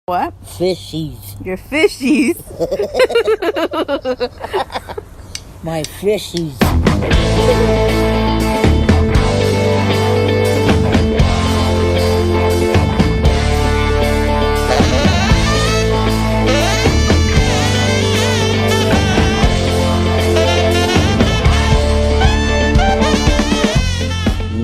What? Fishies. Your fishies. My fishies.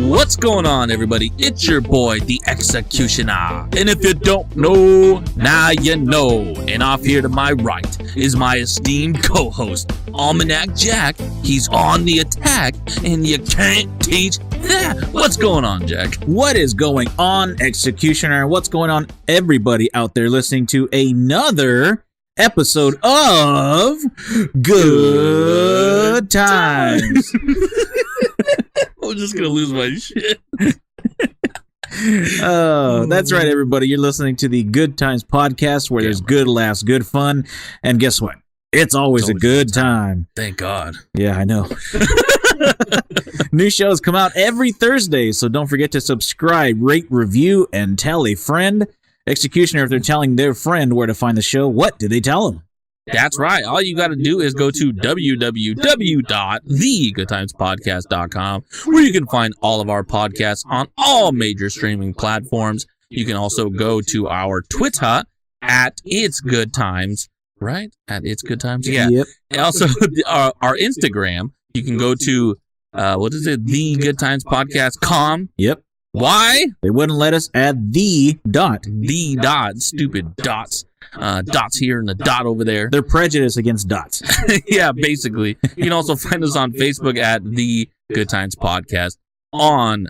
What's going on, everybody? It's your boy, the Executioner. And if you don't know, now you know. And off here to my right is my esteemed co-host, Almanac Jack. He's on the attack, and you can't teach that. What's going on, Jack? What is going on, Executioner? What's going on, everybody out there listening to another episode of Good Times? I'm just gonna lose my shit. Oh, that's right, everybody. You're listening to the Good Times podcast, where there's good laughs, good fun, and guess what? It's always a good time. Thank God. Yeah, I know. New shows come out every Thursday, so don't forget to subscribe, rate, review, and tell a friend. Executioner, if they're telling their friend where to find the show, what do they tell them? That's right. All you got to do is go to www.thegoodtimespodcast.com, where you can find all of our podcasts on all major streaming platforms. You can also go to our Twitter at It's Good Times, right? At It's Good Times. Yeah. Yep. And also our Instagram. You can go to The Good Times Podcast.com. Yep. Why? They wouldn't let us add the dot. The dot. Stupid dots. Dots here and the dot over there. They're prejudiced against dots. Yeah, basically. You can also find us on Facebook at The Good Times Podcast on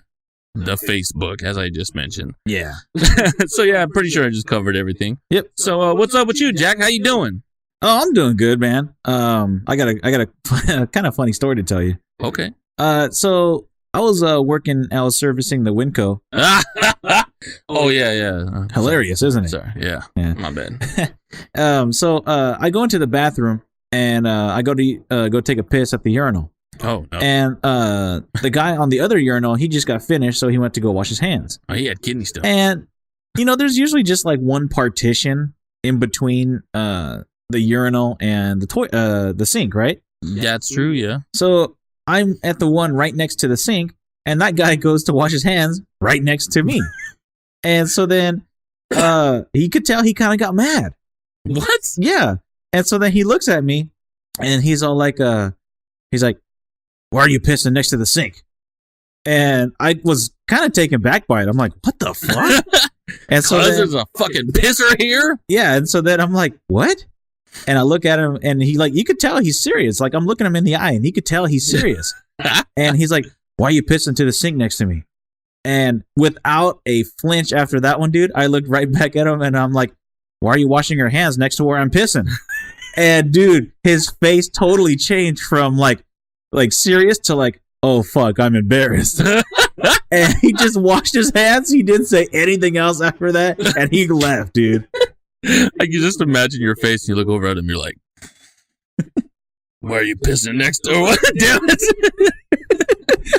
the Facebook, as I just mentioned. Yeah. So yeah, I'm pretty sure I just covered everything. Yep. So what's up with you, Jack? How you doing? Oh, I'm doing good, man. I got a kind of funny story to tell you. Okay. So I was servicing the Winco. Oh yeah. Hilarious, isn't it? Sorry. Yeah. My bad. So I go into the bathroom and I go to go take a piss at the urinal. Oh no. And the guy on the other urinal, he just got finished, so he went to go wash his hands. Oh, he had kidney stones. And there's usually just like one partition in between the urinal and the sink, right? That's true. Yeah. So I'm at the one right next to the sink, and that guy goes to wash his hands right next to me. And so then he could tell he kind of got mad. What? Yeah. And so then he looks at me, and he's all like, he's like, "Why are you pissing next to the sink?" And I was kind of taken back by it. I'm like, what the fuck? And so there's a fucking pisser here? Yeah. And so then I'm like, what? And I look at him, and he you could tell he's serious. Like, I'm looking him in the eye, and he could tell he's serious. And he's like, "Why are you pissing to the sink next to me?" And without a flinch after that one, dude, I looked right back at him, and I'm like, "Why are you washing your hands next to where I'm pissing?" And dude, his face totally changed from like serious to like, "Oh fuck, I'm embarrassed." And he just washed his hands. He didn't say anything else after that, and he left, dude. I can just imagine your face, and you look over at him, you're like, "Why are you pissing next to what? Damn it.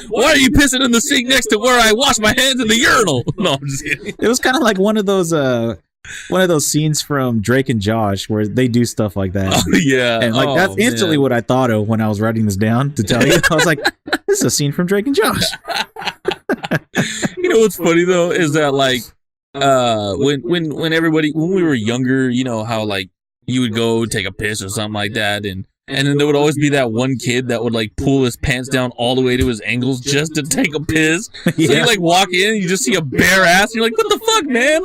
Why are you pissing in the sink next to where I wash my hands in the urinal?" No, I'm just kidding. It was kind of like one of those scenes from Drake and Josh where they do stuff like that. Oh, yeah. And that's instantly what I thought of when I was writing this down to tell you. I was like, this is a scene from Drake and Josh. You know what's funny though is that when we were younger, you know how like you would go take a piss or something like that, and then there would always be that one kid that would like pull his pants down all the way to his ankles just to take a piss. Yeah. So you like walk in, and you just see a bare ass, and you're like, "What the fuck, man?"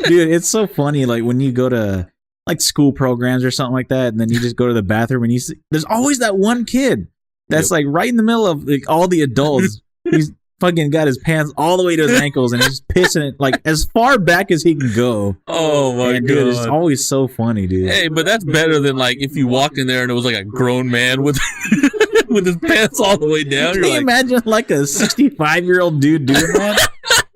Dude, it's so funny. Like when you go to like school programs or something like that, and then you just go to the bathroom, and there's always that one kid that's like right in the middle of like all the adults. He's fucking got his pants all the way to his ankles, and he's pissing it like as far back as he can go. Oh my god, dude, it's always so funny, dude. Hey, but that's better than like if you walked in there and it was like a grown man with with his pants all the way down. Can you imagine like a 65-year-old dude doing that?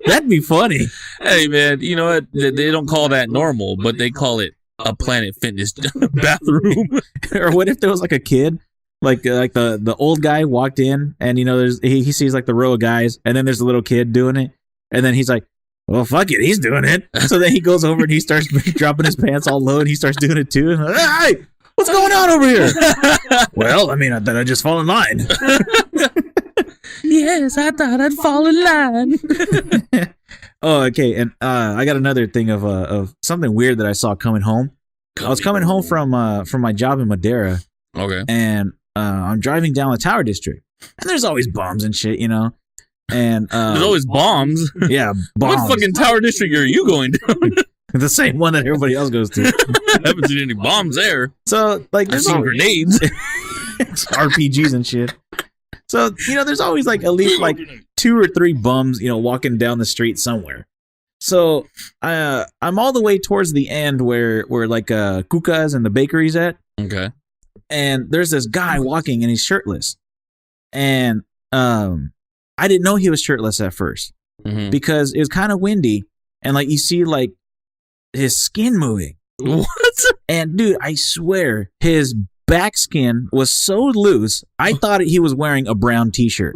That'd be funny. Hey man, you know what? They don't call that normal, but they call it a Planet Fitness bathroom. Or what if there was like a kid? Like the old guy walked in, and he sees like the row of guys, and then there's a little kid doing it, and then he's like, well, fuck it, he's doing it. So then he goes over and he starts dropping his pants all low, and he starts doing it too. And hey, what's going on over here? Well, I mean, I thought I'd just fall in line. Yes, I thought I'd fall in line. Oh, okay. And I got another thing of something weird that I saw coming home. I was coming home from my job in Madeira. Okay. And I'm driving down the Tower District, and there's always bums and shit, you know. And there's always bombs. Yeah, bombs. What fucking Tower District are you going to? The same one that everybody else goes to. I haven't seen any bombs there. So, like, I've there's seen grenades. RPGs and shit. So, you know, there's always like at least like 2 or 3 bums, you know, walking down the street somewhere. So, I'm all the way towards the end where like Kuka's and the bakery's at. Okay. And there's this guy walking and he's shirtless. And I didn't know he was shirtless at first because it was kind of windy, and like you see like his skin moving. What? And dude, I swear his back skin was so loose, I thought he was wearing a brown t-shirt.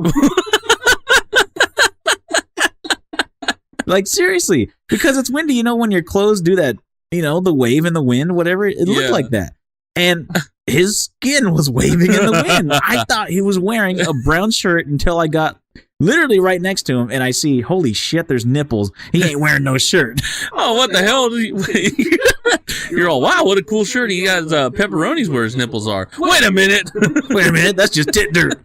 Like seriously, because it's windy, you know, when your clothes do that, you know, the wave in the wind, whatever, it looked like that. And his skin was waving in the wind. I thought he was wearing a brown shirt until I got literally right next to him, and I see, holy shit, there's nipples. He ain't wearing no shirt. Oh, what the hell? You're all, wow, what a cool shirt. He has pepperonis where his nipples are. Wait a minute. Wait a minute, that's just tit dirt.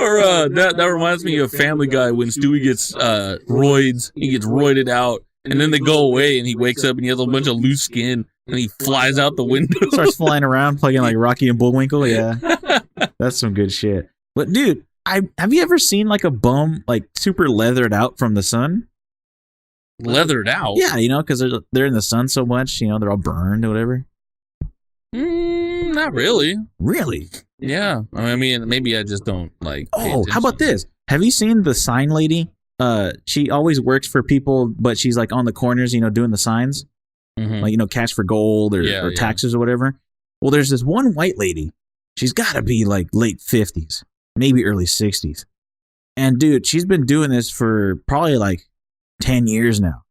Or that reminds me of Family Guy when Stewie gets roids. He gets roided out, and then they go away, and he wakes up and he has a bunch of loose skin, and he flies out the window. Starts flying around, playing like Rocky and Bullwinkle. Yeah, that's some good shit. But dude, have you ever seen like a bum like super leathered out from the sun? Leathered out? Yeah, you know, because they're in the sun so much, you know, they're all burned or whatever. Not really. Really? Yeah. I mean, maybe I just don't like. Oh, how about this? Have you seen the sign lady? She always works for people, but she's like on the corners, you know, doing the signs, like, you know, cash for gold or taxes or whatever. Well, there's this one white lady. She's got to be like late 50s, maybe early 60s. And dude, she's been doing this for probably like 10 years now.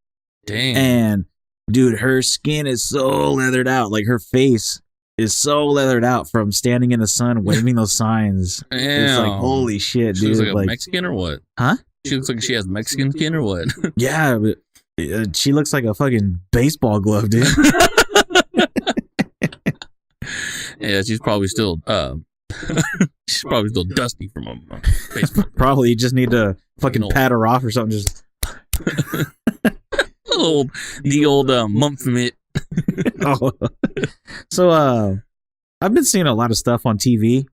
Dang. And dude, her skin is so leathered out. Like her face is so leathered out from standing in the sun, waving those signs. Damn. It's like, holy shit, she dude. Looks like a Mexican or what? Huh? She looks like she has Mexican skin or what? Yeah, but she looks like a fucking baseball glove, dude. Yeah, she's probably still dusty from a baseball. Probably you just need to fucking pat her off or something. Just the old month mitt. Oh. So I've been seeing a lot of stuff on TV,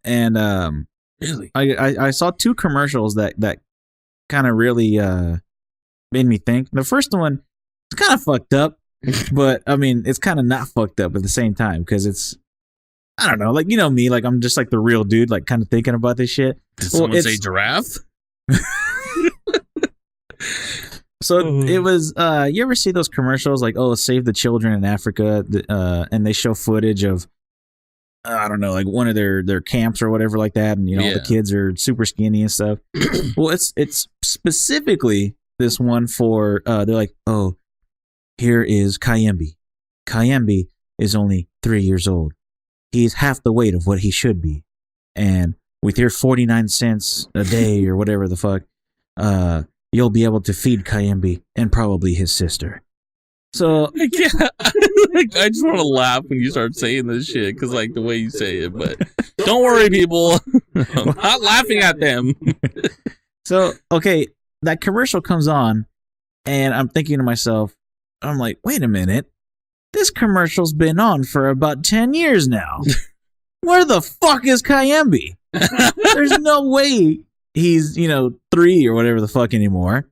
and really, I saw 2 commercials that kind of really made me think. The first one, it's kind of fucked up, but I mean, it's kind of not fucked up at the same time because it's, I don't know, like, you know me, like I'm just like the real dude, like kind of thinking about this shit. Did someone say giraffe? So it was, you ever see those commercials like, oh, save the children in Africa, and they show footage of, I don't know, like one of their camps or whatever like that, and you know, all the kids are super skinny and stuff. Well, it's specifically this one for, they're like, oh, here is Kayembe. Kayembe is only 3 years old. He's half the weight of what he should be. And with your 49 cents a day or whatever the fuck, you'll be able to feed Kayembe and probably his sister. So I can't. I just want to laugh when you start saying this shit because, like, the way you say it. But don't worry, people. I'm not laughing at them. So okay, that commercial comes on, and I'm thinking to myself, I'm like, wait a minute, this commercial's been on for about 10 years now. Where the fuck is Kayembe? There's no way he's, 3 or whatever the fuck anymore.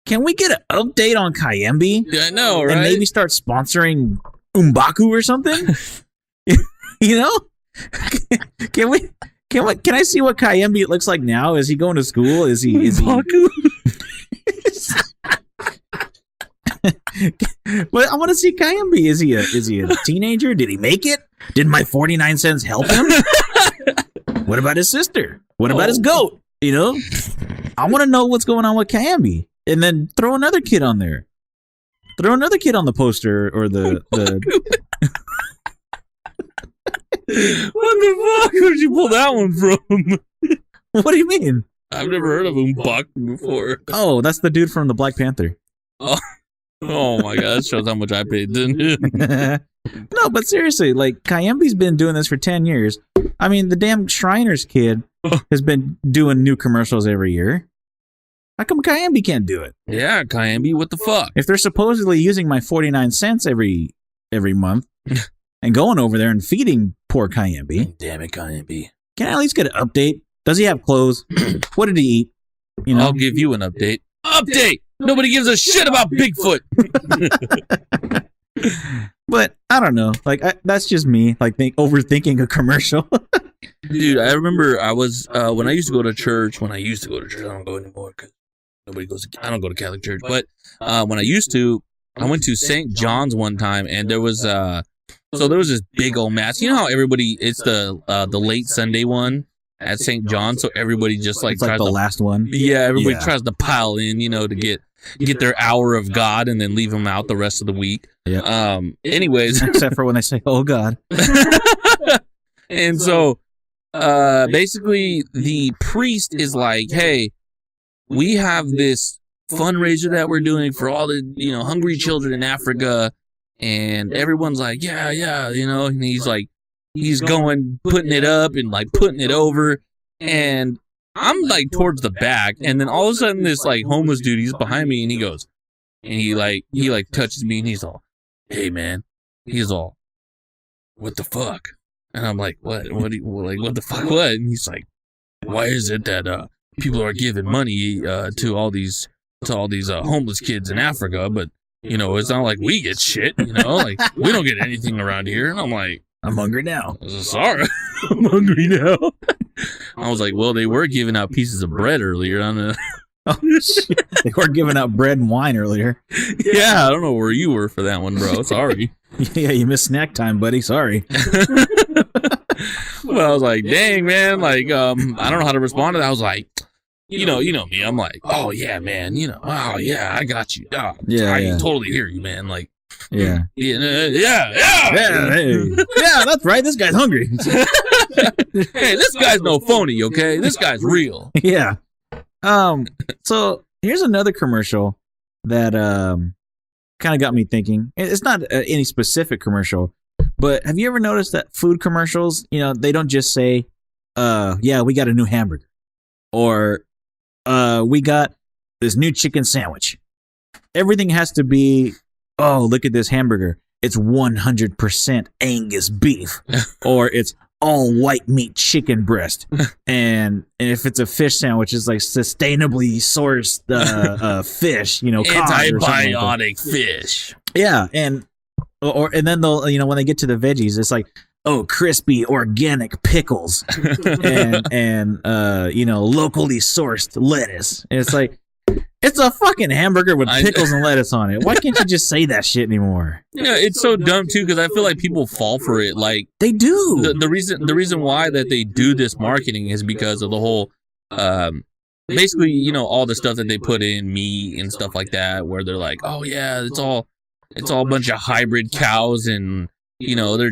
Can we get an update on Kayembe? Yeah, I know, right? And maybe start sponsoring Umbaku or something? Can I see what Kayembe looks like now? Is he going to school? Is he Umbaku? But I want to see Kayembe. Is he a teenager? Did he make it? Did my 49 cents help him? What about his sister? What about his goat? I I want to know what's going on with Kayambi, and then throw another kid on there. Throw another kid on the poster or the. What the fuck? Where'd you pull that one from? What do you mean? I've never heard of Mbak before. Oh, that's the dude from the Black Panther. Oh my god, that shows how much I paid, didn't it? No, but seriously, like Kayambi's been doing this for 10 years. I mean, the damn Shriners kid has been doing new commercials every year. How come Kayambi can't do it? Yeah, Kayambi, what the fuck? If they're supposedly using my 49 cents every month and going over there and feeding poor Kayambi, Damn it, Kayambi. can I at least get an update? Does he have clothes? What did he eat? You know, I'll give you an update. Update! Nobody gives a shit about Bigfoot. but I don't know. Like that's just me, like overthinking a commercial. Dude, I remember I was when I used to go to church. I don't go anymore because nobody goes. I don't go to Catholic church. But when I used to, I went to St. John's one time, and there was this big old mass. You know how everybody? It's the late Sunday one at St. John's, so everybody just like it's like the last one. Yeah, everybody tries to pile in, you know, to get their hour of God and then leave them out the rest of the week. Yeah. Anyways, except for when they say, "Oh God." And so, basically, the priest is like, "Hey, we have this fundraiser that we're doing for all the hungry children in Africa," and everyone's like, "Yeah, you know," and he's like. He's going, putting it up and like putting it over. And I'm like towards the back. And then all of a sudden this like homeless dude, he's behind me and he goes, and he touches me and he's all, "Hey man," he's all, "What the fuck?" And I'm like, what what the fuck, what? And he's like, "Why is it that people are giving money to all these homeless kids in Africa, but it's not like we get shit, like we don't get anything around here?" And I'm like, I'm hungry now. "Sorry, I'm hungry now." I was like, "Well, they were giving out pieces of bread earlier on the." Oh, shit. They were giving out bread and wine earlier. Yeah, I don't know where you were for that one, bro. Sorry. Yeah, you missed snack time, buddy. Sorry. Well, I was like, "Dang, man!" Like, I don't know how to respond to that. I was like, you know me. I'm like, "Oh yeah, man. Oh yeah, I got you. Oh, Yeah, I yeah. totally hear you, man." Like. Yeah. Yeah. Hey. Yeah, that's right. This guy's hungry. Hey, this guy's no phony, okay? This guy's real. Yeah. So here's another commercial that kind of got me thinking. It's not any specific commercial, but have you ever noticed that food commercials, they don't just say, "Yeah, we got a new hamburger," or "We got this new chicken sandwich." Everything has to be, "Oh, look at this hamburger. It's 100% Angus beef," or it's all white meat chicken breast. And if it's a fish sandwich, it's like sustainably sourced fish, cod or something like antibiotic fish. Yeah, and then they'll, when they get to the veggies, it's like, "Oh, crispy organic pickles," and locally sourced lettuce. And it's like, it's a fucking hamburger with pickles and lettuce on it. Why can't you just say that shit anymore? Yeah, it's so dumb too because I feel like people fall for it. Like they do. The reason why that they do this marketing is because of the whole, basically all the stuff that they put in meat and stuff like that, where they're like, "Oh yeah, it's all a bunch of hybrid cows and they're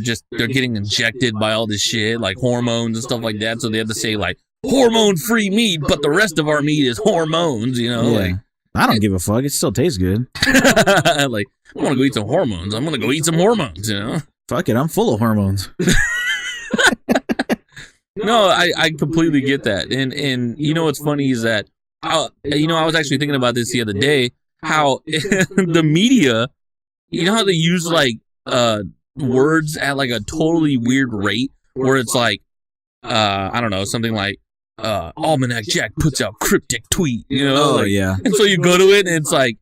getting injected by all this shit like hormones and stuff like that." So they have to say like, "Hormone-free meat, but the rest of our meat is hormones," Yeah. like. I don't give a fuck. It still tastes good. Like, I want to go eat some hormones. I'm going to go eat some hormones, Fuck it. I'm full of hormones. No, I completely get that. And what's funny is that, I was actually thinking about this the other day, how the media, how they use like words at like a totally weird rate where it's like, I don't know, something like, Almanac Jack puts out cryptic tweet, Oh, yeah. And so you go to it and it's like,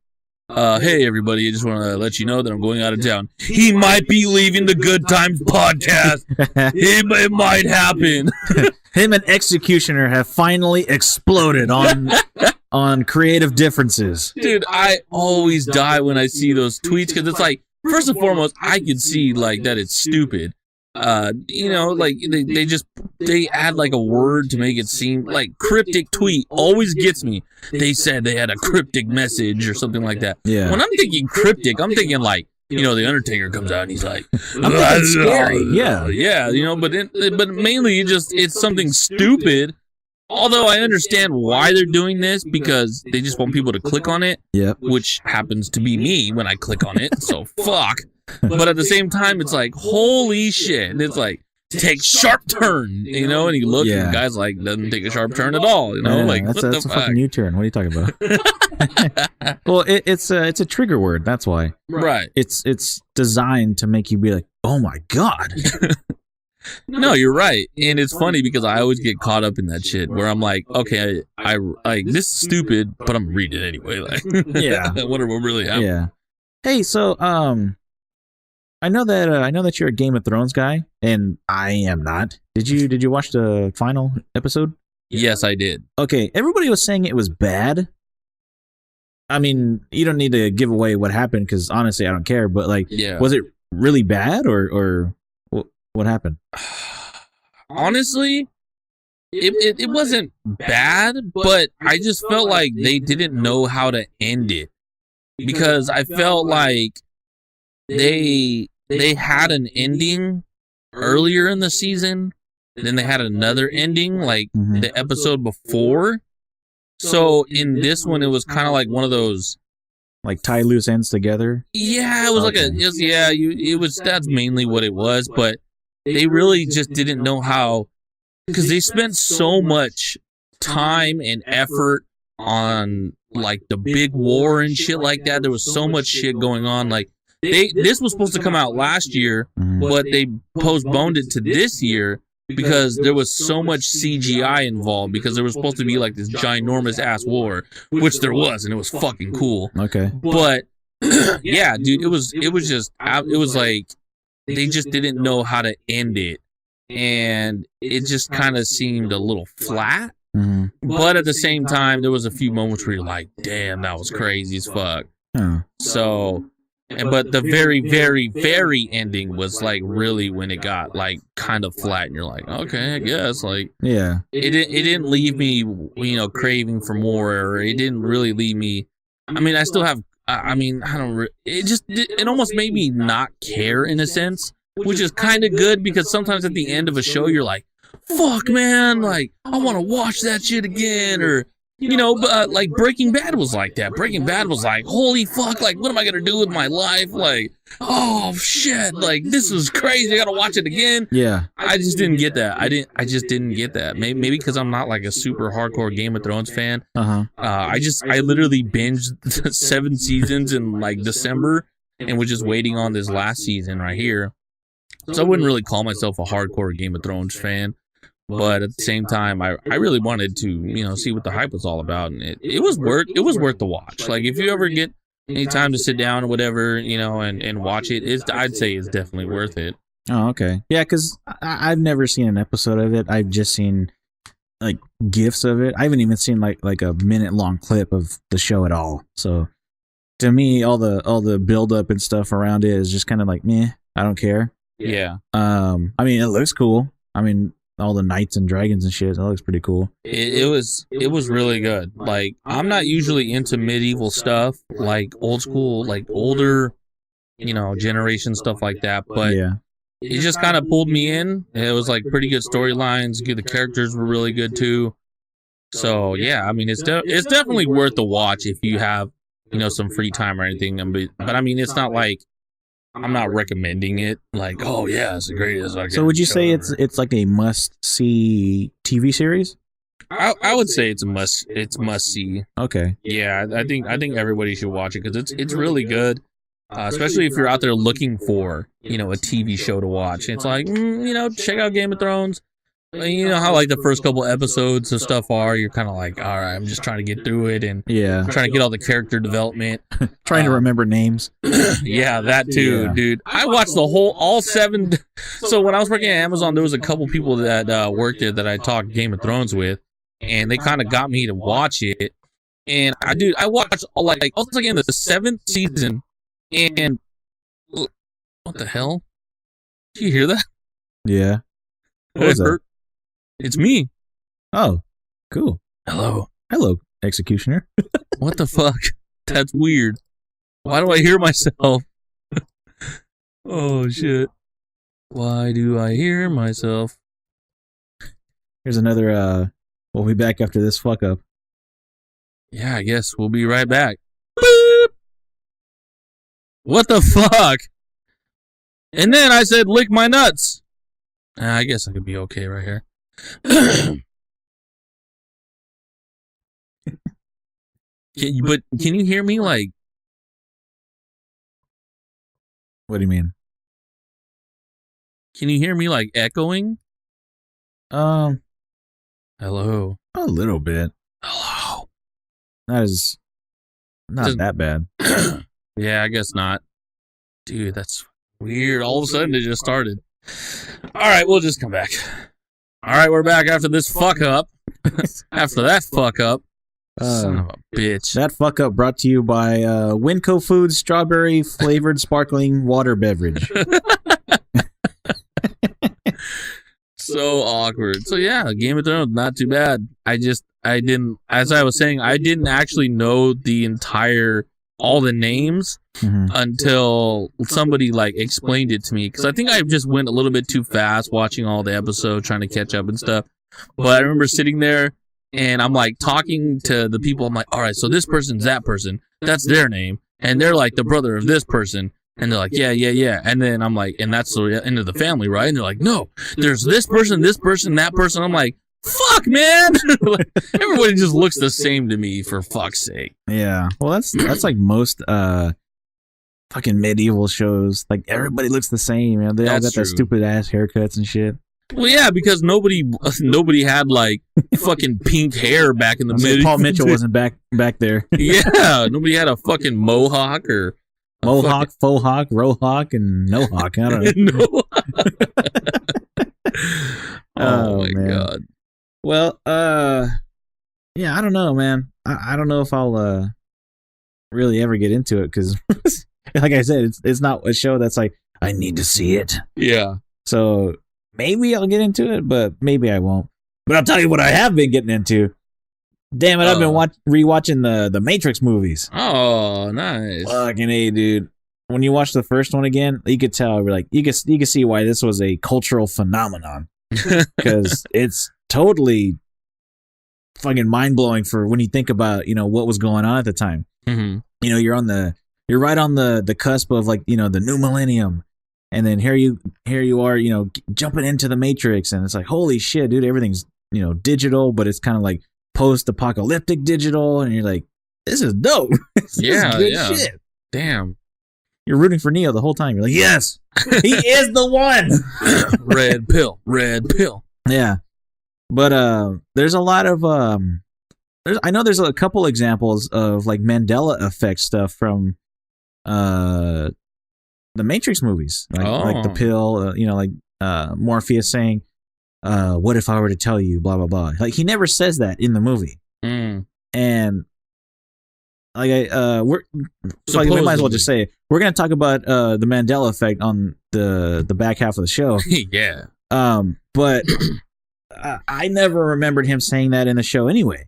"Hey everybody, I just want to let you know that I'm going out of town. He might be leaving the Good Times podcast. It might happen." Him and Executioner have finally exploded on creative differences. Dude, I always die when I see those tweets because it's like, first and foremost, I can see like that it's stupid. like they add like a word to make it seem like cryptic tweet always gets me. They said they had a cryptic message or something like that. Yeah. When I'm thinking cryptic, I'm thinking like, the Undertaker comes out and he's like, I'm thinking scary. Yeah. yeah, but mainly it's something stupid. Although I understand why they're doing this because they just want people to click on it. Yep. Which happens to be me when I click on it. So fuck. But at the same time, it's like, holy shit. And it's like, take sharp turn, and you look and the guy's like, doesn't take a sharp turn at all, like, that's what a the fucking U-turn. What are you talking about? Well, it's a trigger word. That's why. Right. It's designed to make you be like, oh my God. No, you're right. And it's funny because I always get caught up in that shit where I'm like, okay, I like, this is stupid, but I'm reading it anyway. Like, yeah. I wonder what really happened. Yeah. Hey, so, I know that you're a Game of Thrones guy, and I am not. Did you watch the final episode? Yes, I did. Okay, everybody was saying it was bad. I mean, you don't need to give away what happened because honestly, I don't care. But like, was it really bad or what happened? Honestly, it wasn't bad, but I just felt like they didn't know how to end it because I felt like they had an ending earlier in the season, then they had another ending like the episode before. So in this one, it was kind of like one of those, like tie loose ends together. Yeah, it was that's mainly what it was. But they really just didn't know how, because they spent so much time and effort on like the big war and shit like that. There was so much shit going on. Like, this was supposed to come out last year, but they postponed it to this year because there was so much CGI involved, because there was supposed to be like this ginormous ass war, which there was, and it was fucking cool. Okay. But yeah, dude, it was like they just didn't know how to end it, and it just kind of seemed a little flat. But at the same time, there was a few moments where you're like, damn, that was crazy as fuck. So, but the very, very, very ending was like really when it got like kind of flat, and you're like, okay, I guess, like, yeah, it didn't leave me, craving for more, or it didn't really leave me. I mean, I still have. I mean, I don't. It almost made me not care in a sense, which is kind of good, because sometimes at the end of a show, you're like, fuck, man, like, I want to watch that shit again, or. But like Breaking Bad was like that. Breaking Bad was like, holy fuck, like, what am I going to do with my life? Like, oh shit, like, this is crazy. I got to watch it again. Yeah. I just didn't get that. I just didn't get that. Maybe because I'm not like a super hardcore Game of Thrones fan. I literally binged 7 seasons in like December and was just waiting on this last season right here. So I wouldn't really call myself a hardcore Game of Thrones fan. But at the same time, I really wanted to, see what the hype was all about, and it was worth the watch. Like, if you ever get any time to sit down or whatever, and watch it, I'd say it's definitely worth it. Oh, okay. Yeah, because I've never seen an episode of it. I've just seen like gifs of it. I haven't even seen like a minute-long clip of the show at all. So to me, all the build up and stuff around it is just kind of like, meh, I don't care. Yeah. I mean, it looks cool. I mean, all the knights and dragons and shit, that looks pretty cool. It was really good. Like, I'm not usually into medieval stuff, like old school, like older, generation stuff like that. But yeah, it just kind of pulled me in. It was like pretty good storylines. The characters were really good too. So yeah, I mean, it's definitely worth the watch if you have some free time or anything. But I mean, it's not like, I'm not recommending it like, oh yeah, it's the greatest. So would you say it's like a must-see TV series? I would say it's must see. Okay. Yeah, I think everybody should watch it because it's really good, especially if you're out there looking for a TV show to watch. It's like check out Game of Thrones. You know how like the first couple episodes of stuff are, you're kind of like, all right, I'm just trying to get through it and trying to get all the character development, trying to remember names. Yeah, that too, dude. I watched all 7. So when I was working at Amazon, there was a couple people that worked there that I talked Game of Thrones with, and they kind of got me to watch it. And I watched I was like in the 7th season, and what the hell? Did you hear that? Yeah. What was that? It's me. Oh, cool. Hello. Hello, executioner. What the fuck? That's weird. Why do I hear myself? Oh, shit. Why do I hear myself? Here's another, we'll be back after this fuck up. Yeah, I guess we'll be right back. Boop. What the fuck? And then I said, lick my nuts. I guess I could be okay right here. Can you hear me like? What do you mean? Can you hear me like echoing? Hello. A little bit. Hello. Not Just- that bad. Yeah, I guess not. Dude, that's weird. All of a sudden it just started. All right, we'll just come back. All right, we're back after this fuck up. After that fuck up. Son of a bitch. That fuck up brought to you by Winco Foods strawberry flavored sparkling water beverage. So awkward. So yeah, Game of Thrones, not too bad. I didn't, as I was saying, I didn't actually know all the names until somebody like explained it to me. Because I think I just went a little bit too fast watching all the episodes, trying to catch up and stuff. But I remember sitting there and I'm like talking to the people. I'm like, all right, so this person's that person. That's their name. And they're like the brother of this person. And they're like, yeah. And then I'm like, and that's the end of the family, right? And they're like, no, there's this person, that person. I'm like, fuck, man. Like, everybody just looks the same to me, for fuck's sake. Yeah. Well, that's like most fucking medieval shows. Like everybody looks the same, man. They all got that stupid ass haircuts and shit. Well, yeah, because nobody had like fucking pink hair back in the middle. Paul Mitchell wasn't back there. Yeah, nobody had a fucking mohawk or mohawk, faux hawk, rohawk, and no hawk. I don't know. Oh my god. Well, yeah, I don't know, man. I don't know if I'll really ever get into it because, like I said, it's not a show that's like I need to see it. Yeah. So maybe I'll get into it, but maybe I won't. But I'll tell you what I have been getting into. Damn it, I've been rewatching the Matrix movies. Oh, nice. Fucking A, dude. When you watch the first one again, you could tell, like, you could see why this was a cultural phenomenon. Because it's totally fucking mind-blowing for when you think about, what was going on at the time. Mm-hmm. You're right on the cusp of, like, the new millennium. And then here you are, jumping into the Matrix, and it's like, holy shit, dude, everything's, digital, but it's kind of like post-apocalyptic digital, and you're like, this is dope. This is good shit. Damn. You're rooting for Neo the whole time. You're like, yes, he is the one. Red pill. Yeah. But there's a lot of I know there's a couple examples of like Mandela Effect stuff from the Matrix movies, like the pill, like Morpheus saying, what if I were to tell you, blah, blah, blah. Like, he never says that in the movie. And, like, we might as well just say it. We're going to talk about the Mandela Effect on the back half of the show. Yeah. But I never remembered him saying that in the show anyway.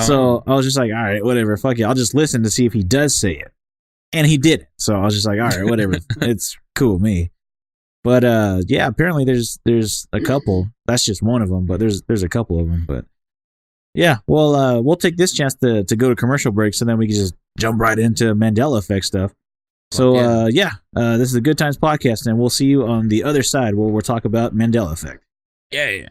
So I was just like, all right, whatever, fuck it. I'll just listen to see if he does say it. And he did. So I was just like, all right, whatever. It's cool with me. But yeah, apparently there's a couple. That's just one of them, but there's a couple of them. But yeah, well, we'll take this chance to go to commercial breaks, and then we can just jump right into Mandela Effect stuff. So this is the Good Times Podcast, and we'll see you on the other side where we'll talk about Mandela Effect. Yeah.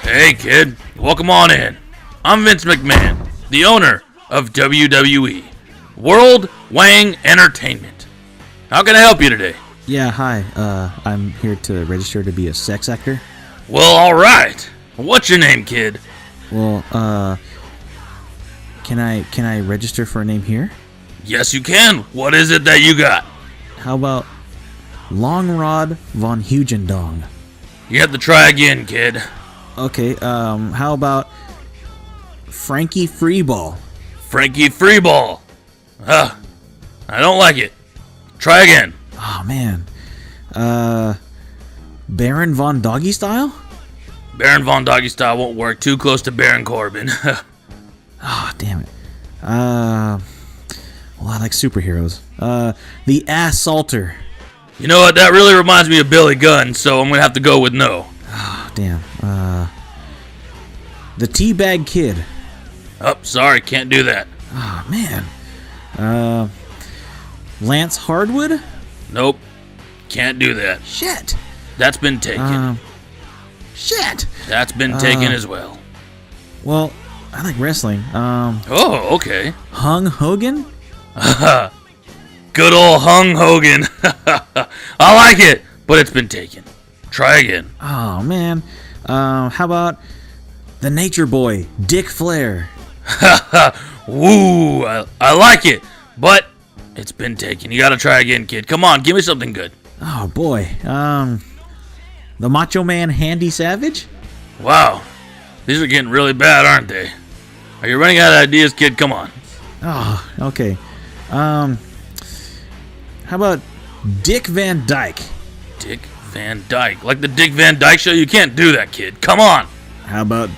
Hey kid, welcome on in. I'm Vince McMahon, the owner of WWE, World Wang Entertainment. How can I help you today? Yeah, hi. I'm here to register to be a sex actor. Well, alright. What's your name, kid? Well, can I register for a name here? Yes, you can. What is it that you got? How about Longrod von Hugendong? You have to try again, kid. Okay, how about Frankie Freeball? Frankie Freeball. I don't like it. Try again. Oh, man. Baron von Doggy Style? Baron von Doggy Style won't work. Too close to Baron Corbin. Oh, damn it. Well, I like superheroes. The Assaulter. You know what? That really reminds me of Billy Gunn, so I'm going to have to go with no. Oh, damn. The Teabag Kid. Oh, sorry. Can't do that. Oh, man. Lance Hardwood? Nope. Can't do that. Shit. That's been taken. Shit. That's been taken as well. Well, I like wrestling. Oh, okay. Hung Hogan? Good old Hung Hogan. I like it, but it's been taken. Try again. Oh, man. How about the Nature Boy, Dick Flair? Woo, I like it, but it's been taken. You gotta try again, kid. Come on, give me something good. Oh, boy. The Macho Man, Handy Savage? Wow, these are getting really bad, aren't they? Are you running out of ideas, kid? Come on. Oh, okay. How about Dick Van Dyke? Dick Van Dyke. Like the Dick Van Dyke Show? You can't do that, kid. Come on. How about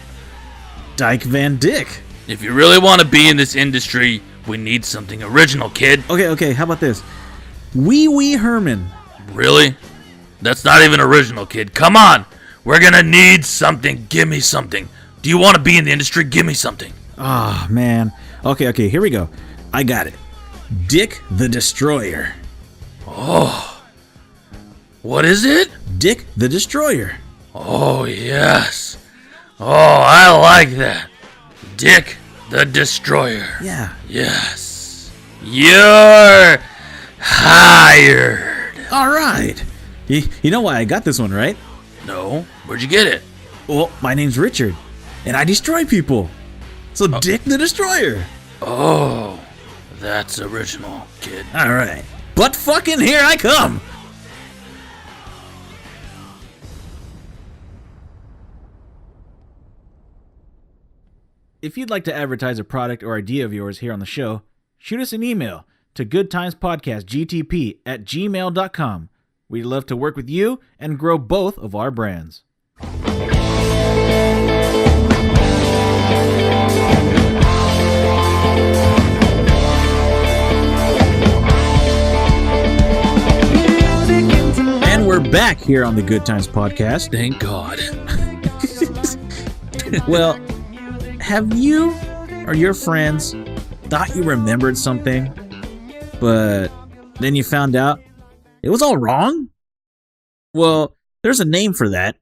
Dyke Van Dyke? If you really want to be in this industry, we need something original, kid. Okay. How about this? Wee Wee Herman. Really? That's not even original, kid. Come on. We're gonna need something. Give me something. Do you want to be in the industry? Give me something. Oh, man. Okay, here we go. I got it. Dick the Destroyer. Oh. What is it? Dick the Destroyer. Oh, yes. Oh, I like that. Dick the Destroyer. Yeah. Yes. You're hired. All right. You know why I got this one, right? No. Where'd you get it? Well, my name's Richard, and I destroy people. So Dick the Destroyer. Oh, that's original, kid. All right. But fucking here I come. If you'd like to advertise a product or idea of yours here on the show, shoot us an email to goodtimespodcastgtp@gmail.com. We'd love to work with you and grow both of our brands. And we're back here on the Good Times Podcast. Thank God. Well, have you or your friends thought you remembered something, but then you found out it was all wrong? Well, there's a name for that,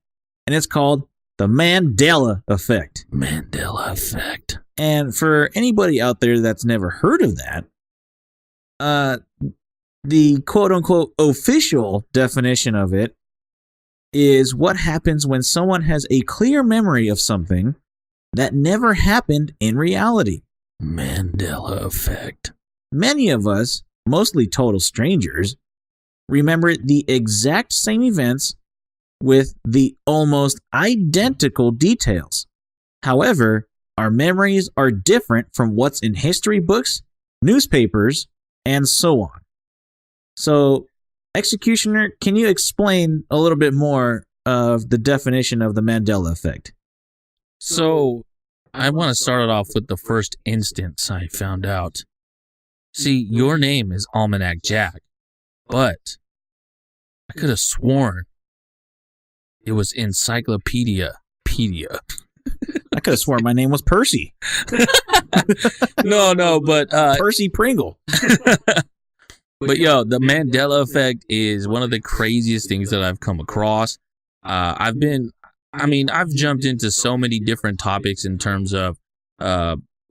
and it's called the Mandela Effect. Mandela Effect. And for anybody out there that's never heard of that, the quote-unquote official definition of it is what happens when someone has a clear memory of something that never happened in reality. Mandela Effect. Many of us, mostly total strangers, remember the exact same events with the almost identical details. However, our memories are different from what's in history books, newspapers, and so on. So, Executioner, can you explain a little bit more of the definition of the Mandela Effect? So, I want to start it off with the first instance I found out. See, your name is Almanac Jack, but I could have sworn it was Encyclopedia. I could have sworn my name was Percy. No, but Percy Pringle. But yo, the Mandela Effect is one of the craziest things that I've come across. I've jumped into so many different topics in terms of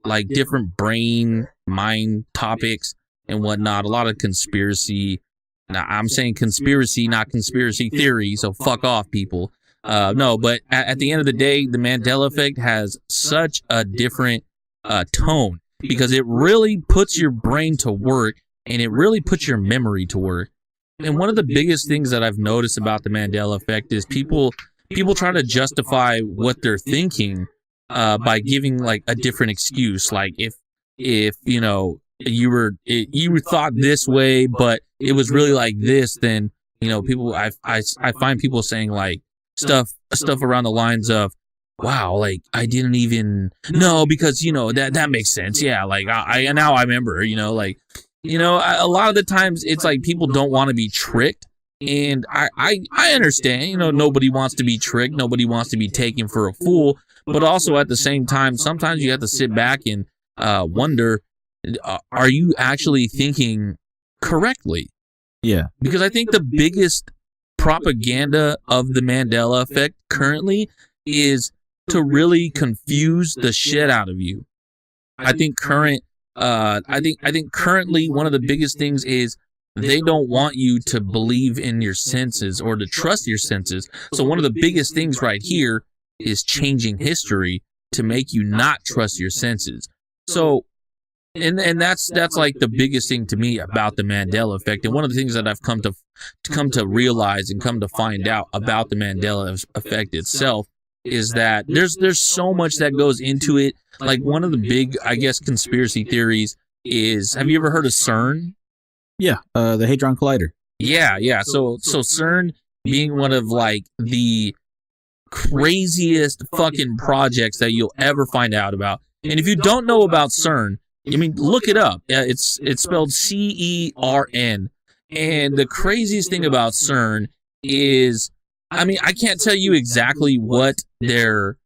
like different brain, mind topics and whatnot. A lot of conspiracy. Now, I'm saying conspiracy, not conspiracy theory, so fuck off, people. No, but at the end of the day, the Mandela Effect has such a different tone because it really puts your brain to work and it really puts your memory to work. and one of the biggest things that I've noticed about the Mandela Effect is people try to justify what they're thinking by giving like a different excuse. Like if you know you thought this way, but it was really like this, then you know people I find people saying like stuff around the lines of, wow, like I didn't even know, because you know that makes sense. Yeah, like I now I remember, you know, like, you know, a lot of the times it's like people don't want to be tricked, and I understand, you know, nobody wants to be tricked, nobody wants to be taken for a fool, but also at the same time, sometimes you have to sit back and wonder, are you actually thinking correctly? Yeah. Because I think the biggest propaganda of the Mandela Effect currently is to really confuse the shit out of you. I think currently one of the biggest things is they don't want you to believe in your senses or to trust your senses. So one of the biggest things right here is changing history to make you not trust your senses. So and that's like the biggest thing to me about the Mandela Effect. And one of the things that I've come to realize and come to find out about the Mandela Effect itself is that there's so much that goes into it. Like one of the big, I guess, conspiracy theories is, have you ever heard of CERN? Yeah, the Hadron Collider. Yeah. So CERN being one of like the craziest fucking projects that you'll ever find out about. And if you don't know about CERN, I mean, look it up. It's spelled CERN. And the craziest thing about CERN is, I mean, I can't tell you exactly what their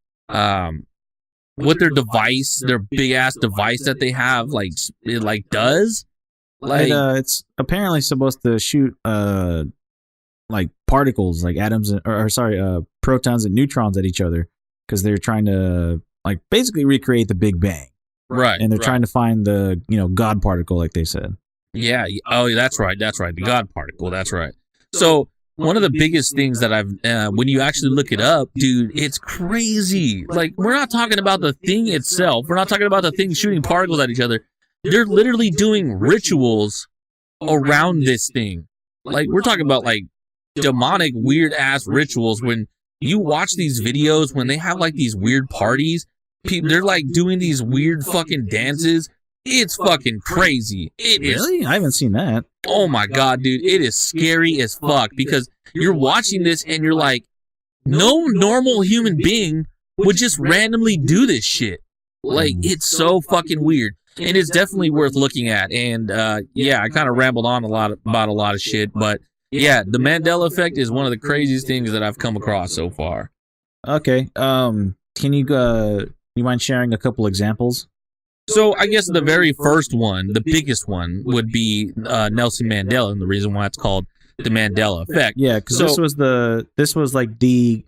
device, their big ass device that they have, like it like does. Like it's apparently supposed to shoot like particles, like atoms protons and neutrons at each other, because they're trying to like basically recreate the Big Bang. Right. And they're trying to find the, you know, God particle, like they said. Yeah. Oh, that's right. The God particle. That's right. So one of the biggest things that I've, when you actually look it up, dude, it's crazy. Like, we're not talking about the thing itself. We're not talking about the thing shooting particles at each other. They're literally doing rituals around this thing. Like, we're talking about like demonic, weird ass rituals. When you watch these videos, when they have like these weird parties, they're like doing these weird fucking dances. It's fucking crazy. It is. Really? I haven't seen that. Oh my God, dude. It is scary as fuck, because you're watching this and you're like, no normal human being would just randomly do this shit. Like, it's so fucking weird. And it's definitely worth looking at. And yeah, I kind of rambled on about a lot of shit, but yeah, the Mandela Effect is one of the craziest things that I've come across so far. Okay. Can you mind sharing a couple examples? So I guess the very first one, the biggest one, would be Nelson Mandela, and the reason why it's called the Mandela Effect. Yeah, because this was like the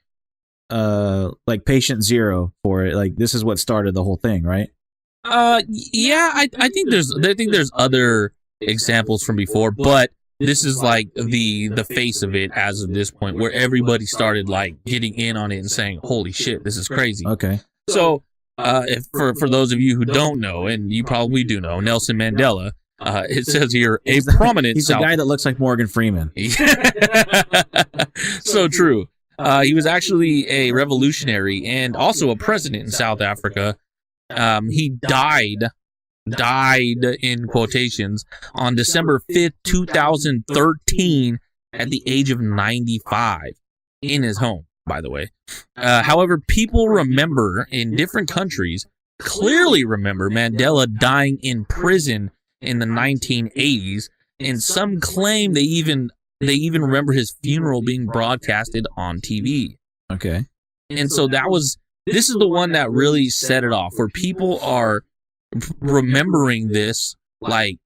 like patient zero for it. Like, this is what started the whole thing, right? Yeah, I think there's other examples from before, but this is like the face of it as of this point, where everybody started like getting in on it and saying, "Holy shit, this is crazy." Okay. So, if for those of you who don't know, and you probably do know, Nelson Mandela, it says here, prominent. He's the guy that looks like Morgan Freeman. So true. He was actually a revolutionary and also a president in South Africa. He died in quotations on December 5th, 2013, at the age of 95, in his home, by the way. However, people remember in different countries, clearly remember Mandela dying in prison in the 1980s, and some claim they even remember his funeral being broadcasted on TV. Okay. And so this is the one that really set it off, where people are remembering this like,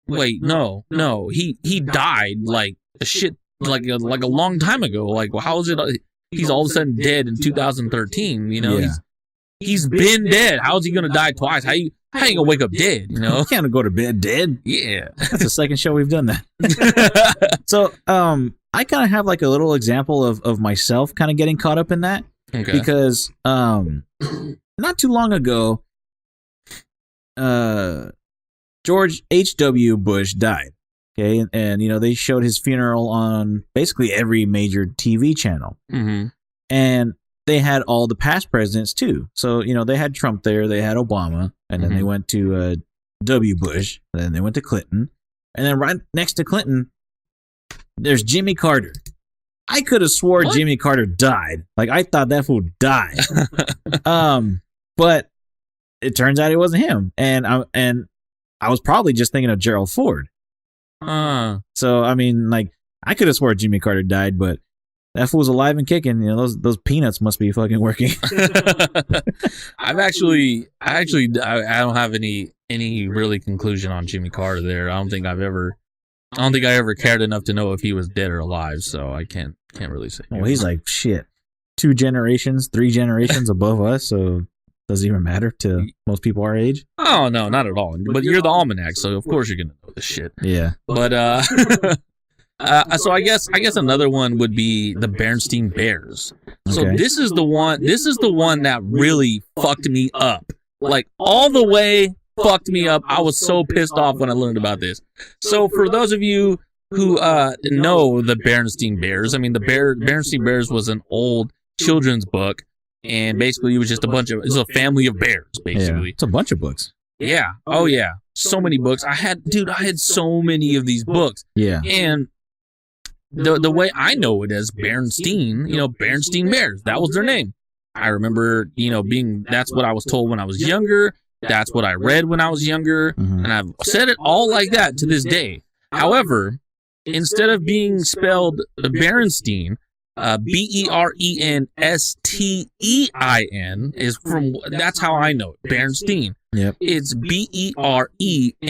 wait, no, he died like a shit, like a long time ago. Like, well, how is it he's all of a sudden dead in 2013? You know, yeah. he's been dead. How is he gonna die twice? How you gonna wake up dead? You know, You can't go to bed dead. yeah. That's the second show we've done that. So, I kind of have like a little example of myself kind of getting caught up in that. Okay. Because not too long ago, George H.W. Bush died. Okay, and you know they showed his funeral on basically every major TV channel, and they had all the past presidents too. So you know they had Trump there, they had Obama, and then they went to W. Bush, and then they went to Clinton, and then right next to Clinton, there's Jimmy Carter. I could have swore Jimmy Carter died. Like I thought that fool died. But it turns out it wasn't him, and I was probably just thinking of Gerald Ford. So I mean, like I could have swore Jimmy Carter died, but that fool's alive and kicking. You know, those peanuts must be fucking working. I don't have any really conclusion on Jimmy Carter there. I don't think I ever cared enough to know if he was dead or alive, so I can't really say. Well, he's like shit, 2 generations, 3 generations above us, so does it even matter to most people our age? Oh no, not at all. But you're the almanac, so of course you're gonna know this shit. Yeah. But so I guess another one would be the Berenstain Bears. So Okay. this is the one that really fucked me up. Like all the way fucked me up. I was so pissed off when I learned about this. So for those of you who know the Berenstain Bears, I mean the Berenstain Bears was an old children's book. And basically, it was just it's a family of bears, basically. Yeah, it's a bunch of books. Yeah. Oh, yeah. So many books. I had so many of these books. Yeah. And the way I know it as Berenstain, Berenstain Bears, that was their name. I remember, that's what I was told when I was younger. That's what I read when I was younger. And I've said it all like that to this day. However, instead of being spelled Berenstain, Berenstein is that's how I know it. Berenstain. Yep. It's Berenstain,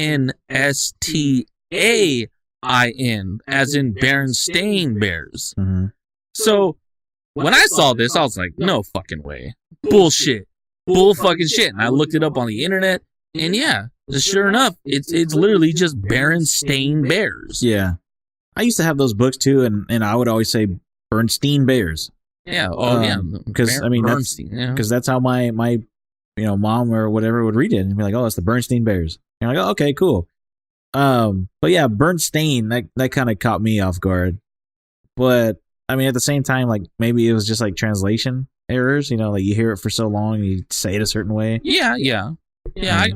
as in Berenstain Bears. So when I saw this, I was like, no fucking way. Bullshit. Bull fucking shit. And I looked it up on the internet, and yeah, sure enough, it's literally just Berenstain Bears. Yeah. I used to have those books too, and I would always say Bernstein Bears. Yeah. Oh, yeah. Because I mean, because that's how my mom or whatever would read it and be like, oh, it's the Bernstein Bears. And I'm like, oh, okay, cool. But yeah, Bernstein, that kind of caught me off guard. But I mean, at the same time, like maybe it was just like translation errors. Like you hear it for so long, and you say it a certain way. Yeah. I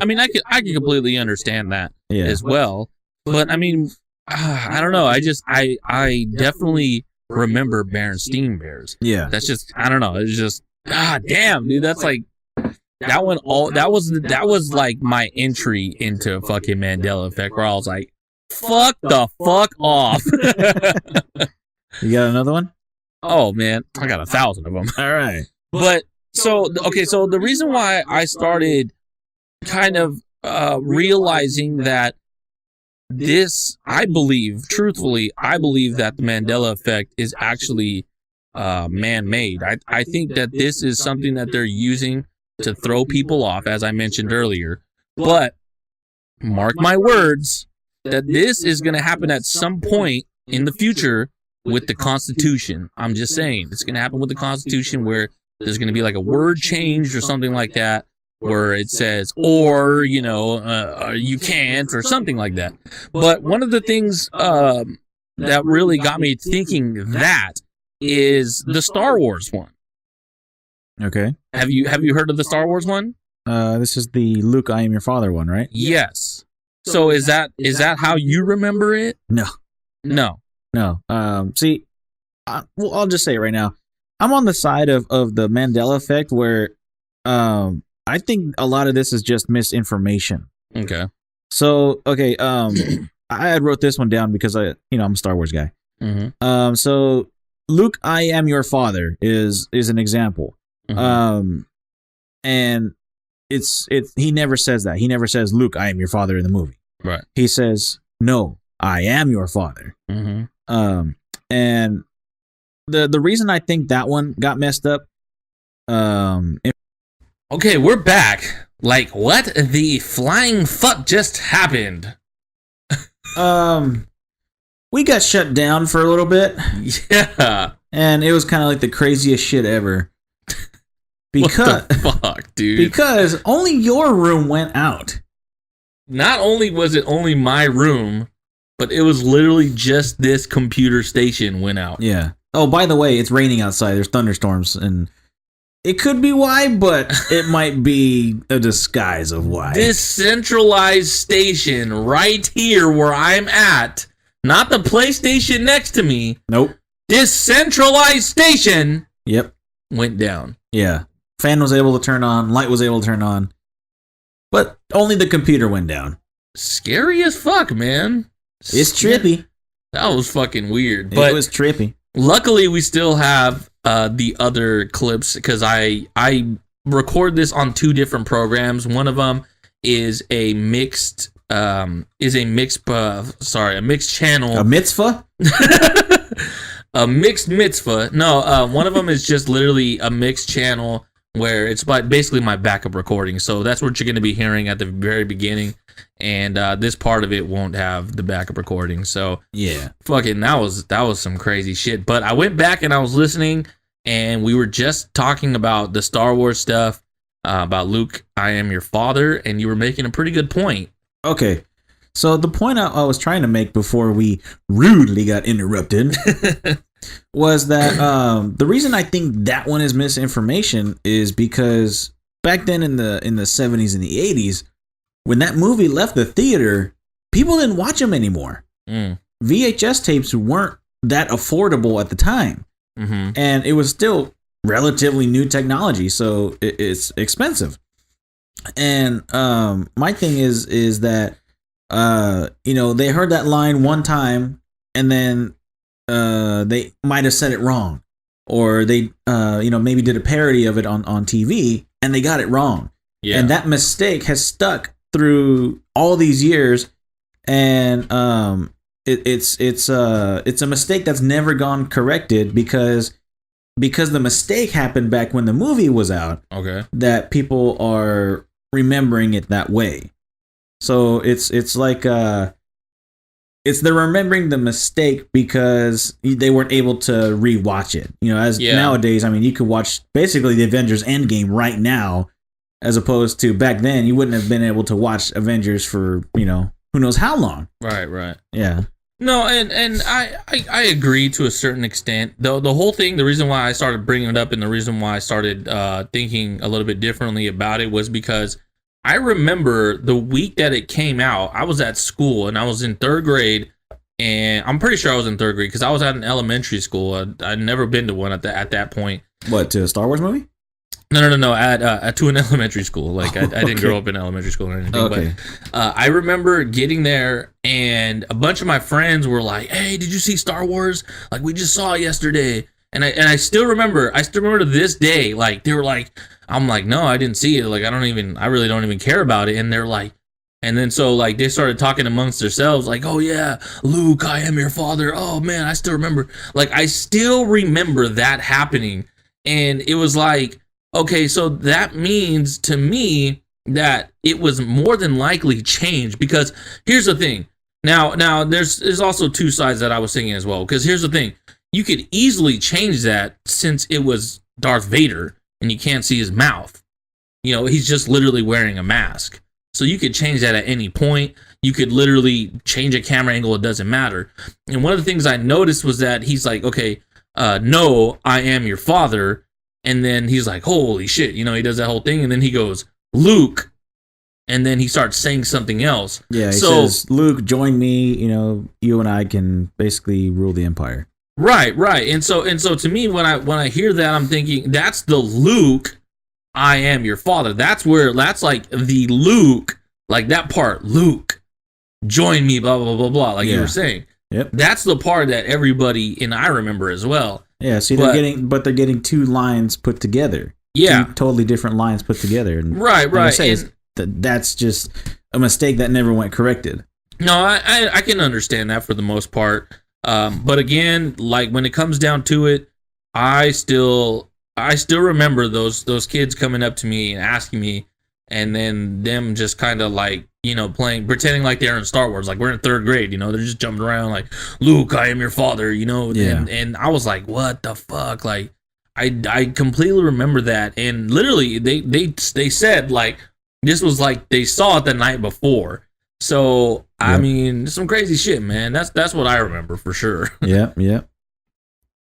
mean, I could completely understand that as well. But I mean, I don't know. I definitely remember Berenstain Bears. Yeah. That's just, I don't know. It's just, damn, dude. That's like, that was like my entry into fucking Mandela Effect, where I was like, fuck the fuck off. You got another one? Oh, man. I got 1,000 of them. All right. But, so the reason why I started kind of realizing that I believe that the Mandela Effect is actually man-made. I think that this is something that they're using to throw people off, as I mentioned earlier. But mark my words, that this is going to happen at some point in the future with the Constitution. I'm just saying, it's going to happen with the Constitution, where there's going to be like a word change or something like that, where it says, or, you can't, or something like that. But one of the things that really got me thinking that is the Star Wars one. Okay. Have you heard of the Star Wars one? This is the Luke, I am your father one, right? Yes. So is that how you remember it? No. See, I'll just say it right now. I'm on the side of the Mandela Effect, where I think a lot of this is just misinformation. Okay. So, okay, I had wrote this one down because I'm a Star Wars guy. So Luke, I am your father is an example. And he never says that. He never says, Luke, I am your father in the movie. Right. He says, no, I am your father. And the reason I think that one got messed up, okay, we're back. Like, what the flying fuck just happened? We got shut down for a little bit. Yeah. And it was kind of like the craziest shit ever. Because, what the fuck, dude? Because only your room went out. Not only was it only my room, but it was literally just this computer station went out. Yeah. Oh, by the way, it's raining outside. There's thunderstorms, and it could be why, but it might be a disguise of why. This centralized station right here where I'm at, not the PlayStation next to me. Nope. This centralized station. Yep. Went down. Yeah. Fan was able to turn on, light was able to turn on, but only the computer went down. Scary as fuck, man. It's trippy. That was fucking weird. But it was trippy. Luckily, we still have the other clips because I record this on 2 different programs. One of them is a mixed channel. A mitzvah? A mixed mitzvah. No, one of them is just literally a mixed channel where it's basically my backup recording. So that's what you're going to be hearing at the very beginning. And this part of it won't have the backup recording. So yeah, fucking that was some crazy shit. But I went back and I was listening, and we were just talking about the Star Wars stuff, about Luke, I am your father, and you were making a pretty good point. Okay. So the point I was trying to make before we rudely got interrupted was that the reason I think that one is misinformation is because back then in the 70s and the 80s, when that movie left the theater, people didn't watch them anymore. VHS tapes weren't that affordable at the time, and it was still relatively new technology, so it's expensive. And my thing is that they heard that line one time, and then they might have said it wrong, or they maybe did a parody of it on TV, and they got it wrong. Yeah. And that mistake has stuck through all these years, and it's a mistake that's never gone corrected because the mistake happened back when the movie was out. Okay. That people are remembering it that way. So it's like they're remembering the mistake because they weren't able to rewatch it. Nowadays, I mean, you could watch basically the Avengers Endgame right now, as opposed to back then, you wouldn't have been able to watch Avengers for who knows how long. Right. Yeah. No, and I agree to a certain extent. The whole thing, the reason why I started bringing it up and the reason why I started thinking a little bit differently about it was because I remember the week that it came out, I was at school and I was in 3rd grade, and I'm pretty sure I was in 3rd grade because I was at an elementary school. I'd never been to one at that point. What, to a Star Wars movie? No, at to an elementary school. Like I didn't grow up in elementary school or anything. Okay. But I remember getting there, and a bunch of my friends were like, "Hey, did you see Star Wars? Like we just saw it yesterday." And I still remember to this day. Like they were like, I'm like, "No, I didn't see it. Like I really don't even care about it." And they're like, and then so like they started talking amongst themselves, like, "Oh yeah, Luke, I am your father. Oh man, I still remember." Like I still remember that happening, and it was like, okay, so that means to me that it was more than likely changed, because here's the thing. Now there's also 2 sides that I was thinking as well, because here's the thing. You could easily change that since it was Darth Vader and you can't see his mouth. He's just literally wearing a mask. So you could change that at any point. You could literally change a camera angle. It doesn't matter. And one of the things I noticed was that he's like, okay, no, I am your father. And then he's like, holy shit, he does that whole thing. And then he goes, Luke. And then he starts saying something else. Yeah, he says, Luke, join me. You and I can basically rule the Empire. Right. And so to me, when I hear that, I'm thinking that's the Luke, I am your father. That's like the Luke, like that part, Luke, join me, blah, blah, blah, blah, like you were saying. Yep. That's the part that everybody and I remember as well. Yeah, see, they're getting 2 lines put together. Yeah. 2 totally different lines put together. And right. That's just a mistake that never went corrected. No, I can understand that for the most part. But again, like when it comes down to it, I still remember those kids coming up to me and asking me, and then them just kind of like, pretending like they're in Star Wars, like we're in 3rd grade, they're just jumping around like, Luke, I am your father, Yeah. And I was like, what the fuck? Like, I completely remember that, and literally they said like this was like they saw it the night before. So I Yep. mean, some crazy shit, man. That's what I remember for sure. Yeah.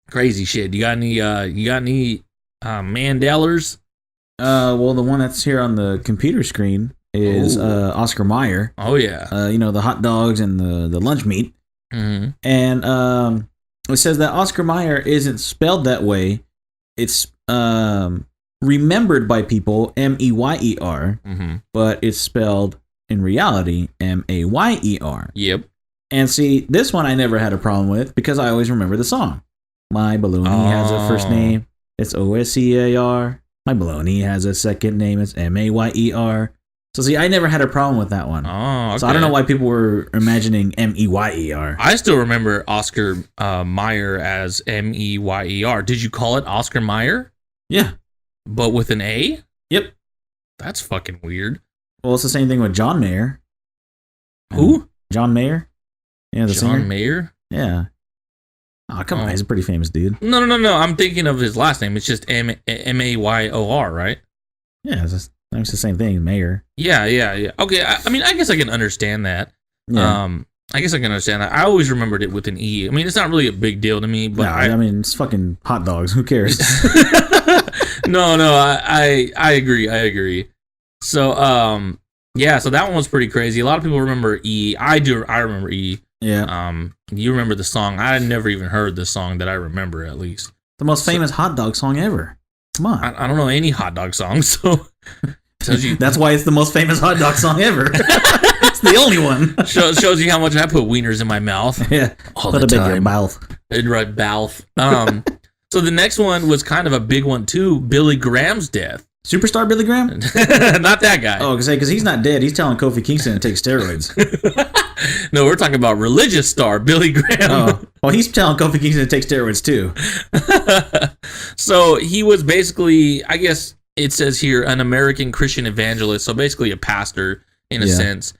Crazy shit. You got any Mandelers? Well, the one that's here on the computer screen is Ooh. Oscar Mayer. Oh yeah. You know, the hot dogs and the lunch meat. Mm-hmm. And it says that Oscar Mayer isn't spelled that way. It's remembered by people Meyer, Mm-hmm. but it's spelled in reality Mayer. Yep. And see, this one I never had a problem with because I always remember the song. My baloney has a first name. It's Oscar. My baloney has a second name. It's Mayer. So see, I never had a problem with that one. Oh, okay. So I don't know why people were imagining Meyer. I still remember Oscar Mayer as Meyer. Did you call it Oscar Mayer? Yeah. But with an A? Yep. That's fucking weird. Well, it's the same thing with John Mayer. Who? John Mayer. Yeah, the John singer. Mayer? Yeah. Oh, come on. He's a pretty famous dude. No. I'm thinking of his last name. It's just Mayor, right? Yeah, it's the same thing, Mayer. Yeah. Okay, I mean, I guess I can understand that. Yeah. I guess I can understand that. I always remembered it with an E. I mean, it's not really a big deal to me, but No, I mean, it's fucking hot dogs. Who cares? no, I agree. So, yeah, so that one was pretty crazy. A lot of people remember E. I remember E. Yeah. You remember the song. I had never even heard the song that I remember, at least. The most famous hot dog song ever. Come on. I don't know any hot dog songs, so tells you, That's why it's the most famous hot dog song ever. It's the only one. shows you how much I put wieners in my mouth. Yeah. All Put the a big time. mouth. Right, mouth. So the next one was kind of a big one too. Billy Graham's death. Superstar Billy Graham? Not that guy. Oh, because he's not dead. He's telling Kofi Kingston to take steroids. No, we're talking about religious star Billy Graham. Oh, well, he's telling Kofi Kingston to take steroids too. So he was basically, I guess it says here, an American Christian evangelist. So basically a pastor in a sense.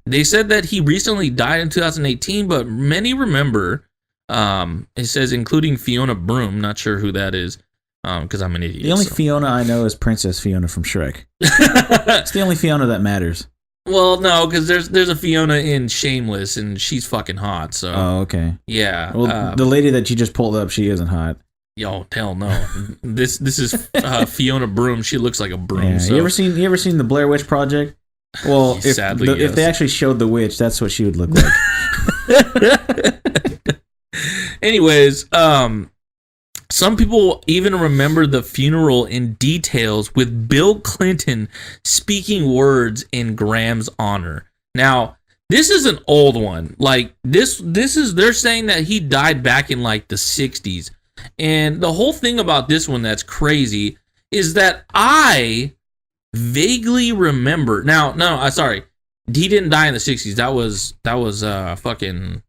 They said that he recently died in 2018, but many remember. It says including Fiona Broom. Not sure who that is. Because I'm an idiot. The only Fiona I know is Princess Fiona from Shrek. It's the only Fiona that matters. Well, no, because there's a Fiona in Shameless, and she's fucking hot. So. Oh, okay. Yeah. Well, the lady that you just pulled up, she isn't hot. Yo, hell no. This is Fiona Broom. She looks like a broom. Yeah. So. You ever seen the Blair Witch Project? Well, Sadly, if they actually showed the witch, that's what she would look like. Anyways, some people even remember the funeral in details with Bill Clinton speaking words in Graham's honor. Now, this is an old one. Like this is they're saying that he died back in like the 60s. And the whole thing about this one that's crazy is that I vaguely remember. Now, no, sorry. He didn't die in the 60s. That was fucking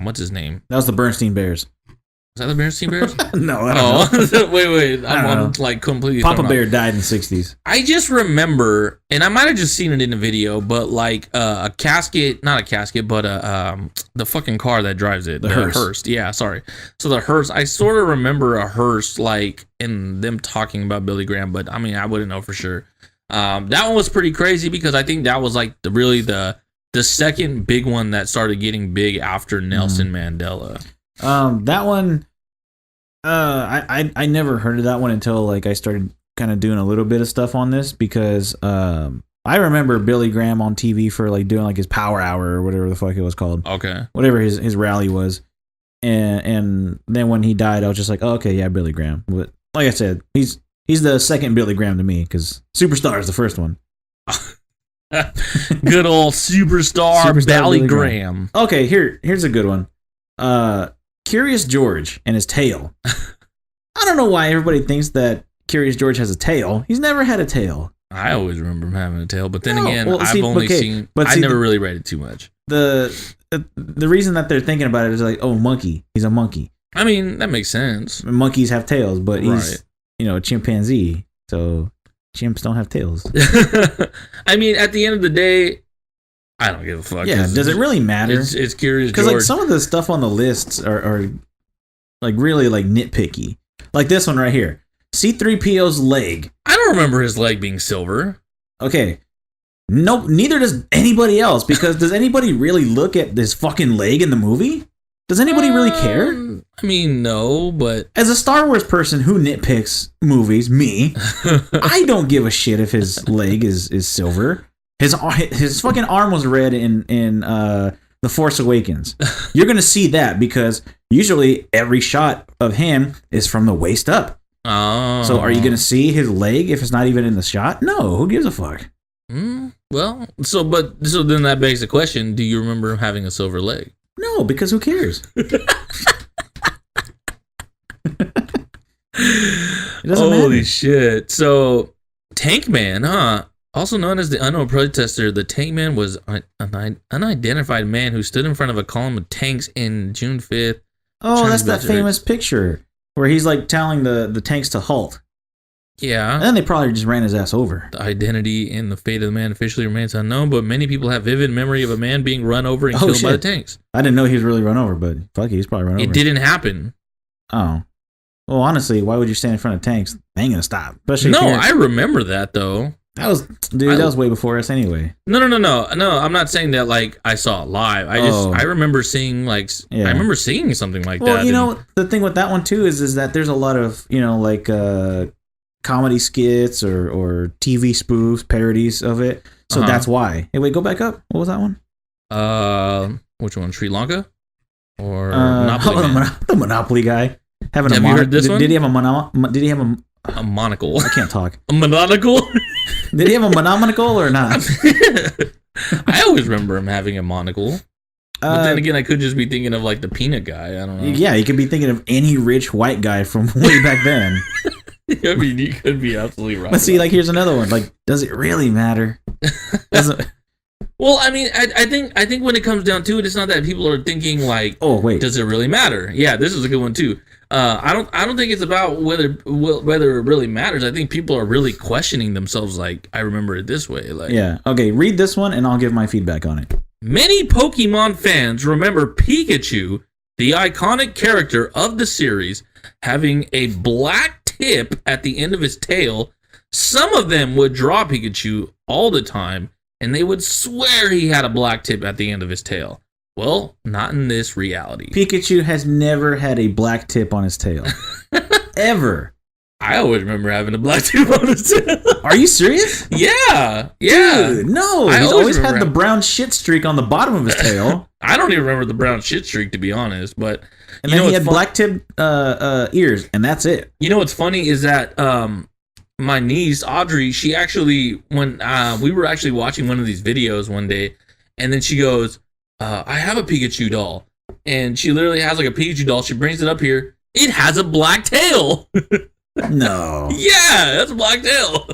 what's his name? That was the Bernstein Bears. Was that the Bernstein Bears? No, I don't know. wait. I don't I'm know. like completely Papa thrown off. Bear died in the 60s. I just remember, and I might have just seen it in the video, but like a casket, not a casket, but the fucking car that drives it, The hearse. Yeah, sorry. So the hearse, I sort of remember a hearse, like in them talking about Billy Graham, but I mean, I wouldn't know for sure. That one was pretty crazy because I think that was like the second big one that started getting big after Nelson Mandela. That one, I never heard of that one until like I started kind of doing a little bit of stuff on this because I remember Billy Graham on TV for like doing like his Power Hour or whatever the fuck it was called. Okay. Whatever his rally was, and then when he died, I was just like, oh, okay, yeah, Billy Graham. But like I said, he's the second Billy Graham to me because Superstar is the first one. Good old superstar Billy Graham. Okay, here's a good one. Curious George and his tail. I don't know why everybody thinks that Curious George has a tail. He's never had a tail. I always remember him having a tail, but then No, again, well, I've only seen. I never really read it too much. The reason that they're thinking about it is like, oh, monkey. He's a monkey. I mean, that makes sense. Monkeys have tails, but he's Right. a chimpanzee, so chimps don't have tails. I mean, at the end of the day, I don't give a fuck. Yeah, does it really matter? It's Curious Because George. like some of the stuff on the lists are like really like nitpicky. Like this one right here, C-3PO's leg. I don't remember his leg being silver. Okay, Nope, neither does anybody else, because does anybody really look at this fucking leg in the movie? Does anybody really care? I mean, no, but as a Star Wars person who nitpicks movies, me, I don't give a shit if his leg is silver. His fucking arm was red in The Force Awakens. You're gonna see that because usually every shot of him is from the waist up. Oh. So are you gonna see his leg if it's not even in the shot? No, who gives a fuck? Well, so then that begs the question: do you remember him having a silver leg? No, because who cares? It doesn't Holy matter. shit! So Tank Man, huh? Also known as the unknown protester, the Tank Man was an unidentified man who stood in front of a column of tanks in June 5th. Oh, that's that famous picture where he's like telling the tanks to halt. Yeah. And then they probably just ran his ass over. The identity and the fate of the man officially remains unknown, but many people have vivid memory of a man being run over and killed by the tanks. I didn't know he was really run over, but fuck, he's probably run over. It didn't happen. Oh. Well, honestly, why would you stand in front of tanks? They ain't gonna stop. Especially I remember that though. That was way before us anyway. No. I'm not saying that like I saw it live. I remember seeing I remember seeing something like that. Well, you know, the thing with that one too is that there's a lot of, comedy skits or TV spoofs, parodies of it. So that's why. Hey, wait, go back up. What was that one? Which one? Sri Lanka? Or Monopoly Man? The Monopoly guy. Have you heard this one? Did he have a monocle? I can't talk. A monocle? Did he have a monocle or not? I always remember him having a monocle. But then again, I could just be thinking of like the peanut guy. I don't know. Yeah, you could be thinking of any rich white guy from way back then. I mean, you could be absolutely right. But see, like, here's another one. Like, does it really matter? Well, I mean, I think when it comes down to it, it's not that people are thinking like, oh wait, does it really matter? Yeah, this is a good one too. I don't think it's about whether it really matters. I think people are really questioning themselves. Like, I remember it this way. Like, yeah, okay, read this one and I'll give my feedback on it. Many Pokemon fans remember Pikachu, the iconic character of the series, having a black tip at the end of his tail. Some of them would draw Pikachu all the time, and they would swear he had a black tip at the end of his tail. Well, not in this reality. Pikachu has never had a black tip on his tail. Ever. I always remember having a black tip on his tail. Are you serious? Yeah. Dude, no. He's always had the brown shit streak on the bottom of his tail. I don't even remember the brown shit streak, to be honest. But and then he had black tip ears, and that's it. You know what's funny is that my niece Audrey, she actually when we were actually watching one of these videos one day, and then she goes, I have a Pikachu doll, and she literally has like a Pikachu doll. She brings it up here. It has a black tail. No. Yeah, that's a black tail.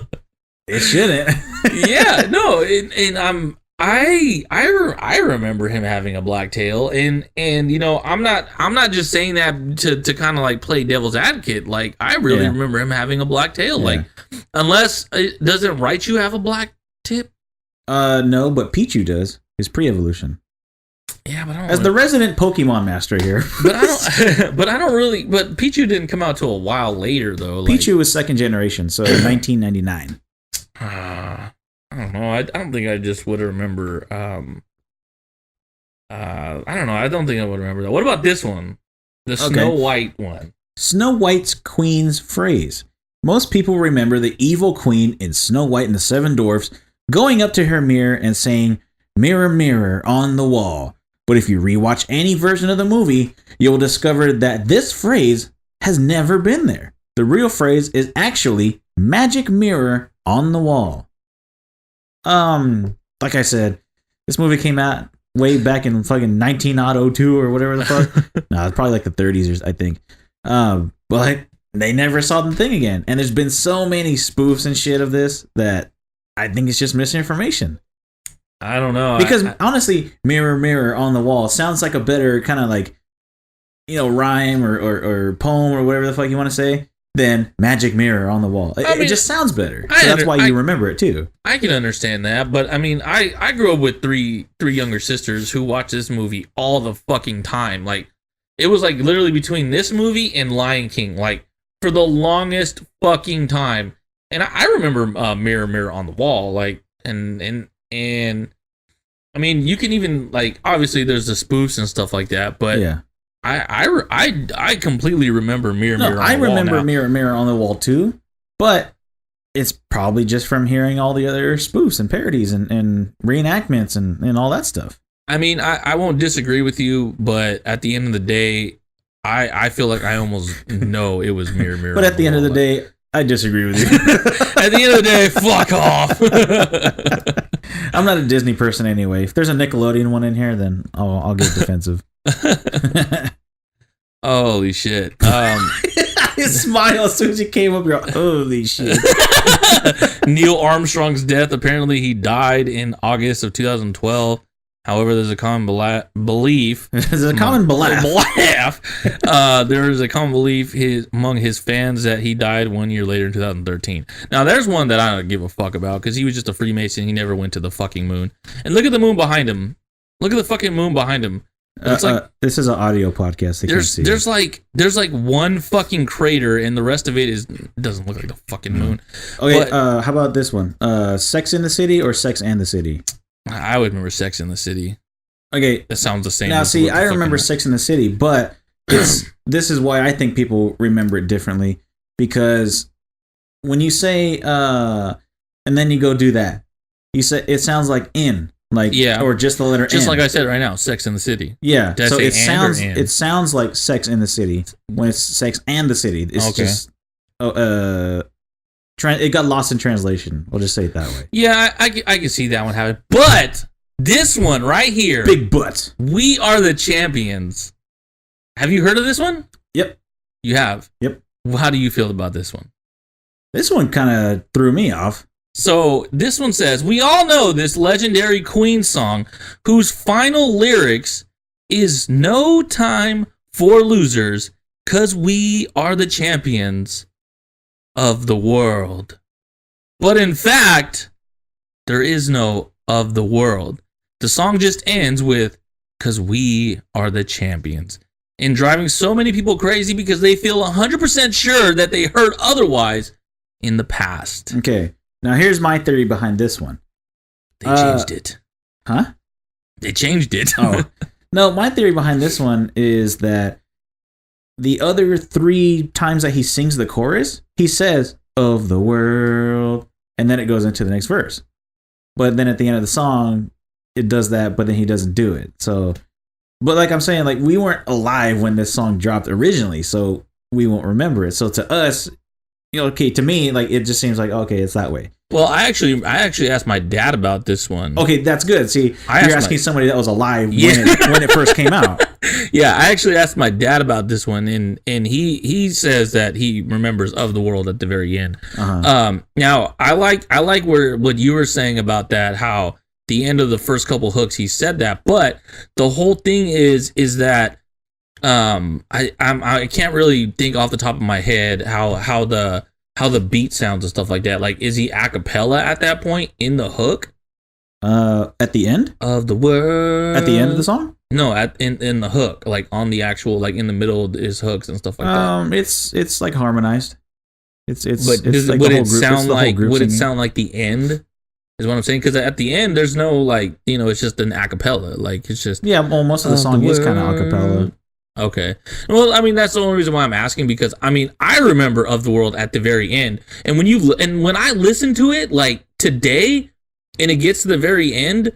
It shouldn't. Yeah, no, and I remember him having a black tail, and you know, I'm not just saying that to kind of like play devil's advocate. Like, I really remember him having a black tail. Yeah. Like, unless doesn't Raichu have a black tip? No, but Pichu does. His pre-evolution. Yeah, but as the resident Pokemon master here. But I don't really. But Pichu didn't come out till a while later, though. Like, Pichu was second generation, so 1999. I don't know. I don't think I just would remember. I don't know. I don't think I would remember that. What about this one? The Snow White one. Snow White's queen's phrase. Most people remember the evil queen in Snow White and the Seven Dwarfs going up to her mirror and saying, "Mirror, mirror on the wall." But if you rewatch any version of the movie, you'll discover that this phrase has never been there. The real phrase is actually "magic mirror on the wall." Like I said, this movie came out way back in fucking 1902 or whatever the fuck. No, it's probably like the 30s, I think. But they never saw the thing again. And there's been so many spoofs and shit of this that I think it's just misinformation. I don't know. Because honestly, mirror, mirror on the wall sounds like a better kind of like, you know, rhyme or poem or whatever the fuck you want to say than magic mirror on the wall. It just sounds better. So that's why you remember it too. I can understand that. But I mean, I grew up with three younger sisters who watched this movie all the fucking time. Like, it was like literally between this movie and Lion King, like for the longest fucking time. And I remember Mirror, Mirror on the Wall, like, and And I mean, you can even like obviously there's the spoofs and stuff like that, but Yeah. I completely remember Mirror No, Mirror on I the Wall remember now. Mirror Mirror on the Wall too, but it's probably just from hearing all the other spoofs and parodies and reenactments and all that stuff. I mean, I won't disagree with you, but at the end of the day, I feel like I almost know it was Mirror Mirror. But on at the end of the day, I disagree with you. at the end of the day, fuck off. I'm not a Disney person anyway. If there's a Nickelodeon one in here, then I'll get defensive. Holy shit. His smile as soon as he came up, you're like, holy shit. Neil Armstrong's death. Apparently, he died in August of 2012. However, there's a common belief. There's a common belief. There is a common belief among his fans that he died 1 year later in 2013. Now, there's one that I don't give a fuck about because he was just a Freemason. He never went to the fucking moon. And look at the moon behind him. Look at the fucking moon behind him. It's like this is an audio podcast. They can't see there's like one fucking crater, and the rest of it doesn't look like the fucking moon. Okay, But how about this one? Sex in the City or Sex and the City? I would remember Sex in the City. Okay, That sounds the same. now as see, what the I fucking- remember Sex in the City, but this is why I think people remember it differently, because when you say and then you go do that, you say it sounds like in, like, Yeah. or just the letter just N. like I said right now, Sex in the City. Yeah, Did I so say it and or sounds and? it sounds like Sex in the City when it's Sex and the City. It's Okay. just it got lost in translation. We'll just say it that way. Yeah, I can see that one happen. But this one right here, Big butt. We Are the Champions. Have you heard of this one? Yep. You have? Yep. Well, how do you feel about this one? This one kind of threw me off. So this one says, we all know this legendary Queen song whose final lyrics is no time for losers because we are the champions of the world. But in fact, there is no of the world. The song just ends with because we are the champions. And driving so many people crazy because they feel 100% sure that they heard otherwise in the past. Okay. Now here's my theory behind this one. They changed it. Huh? They changed it. Oh. No, my theory behind this one is that the other 3 times that he sings the chorus, he says, of the world, and then it goes into the next verse. But then at the end of the song, it does that, but then he doesn't do it. So, but like I'm saying, like we weren't alive when this song dropped originally, so we won't remember it. So to us, you know, okay, to me, like it just seems like, okay, it's that way. Well, I actually asked my dad about this one. Okay, that's good. See, you're asking somebody that was alive when it first came out. Yeah, I actually asked my dad about this one, and he says that he remembers of the world at the very end. Uh-huh. Now I like what you were saying about that, how the end of the first couple hooks he said that, but the whole thing is that I can't really think off the top of my head how the beat sounds and stuff like that. Like, is he a cappella at that point in the hook? At the end Of the world. at the end of the song. No, in the hook, like on the actual, like in the middle of his hooks and stuff like that. It's like harmonized. But But would it sound like the end? Is what I'm saying, because at the end there's no like, you know, it's just an a cappella. Like it's just Well, most of the song is kind of a cappella. Okay. Well, I mean, that's the only reason why I'm asking, because I mean, I remember Of the World at the very end, and when I listen to it like today, and it gets to the very end,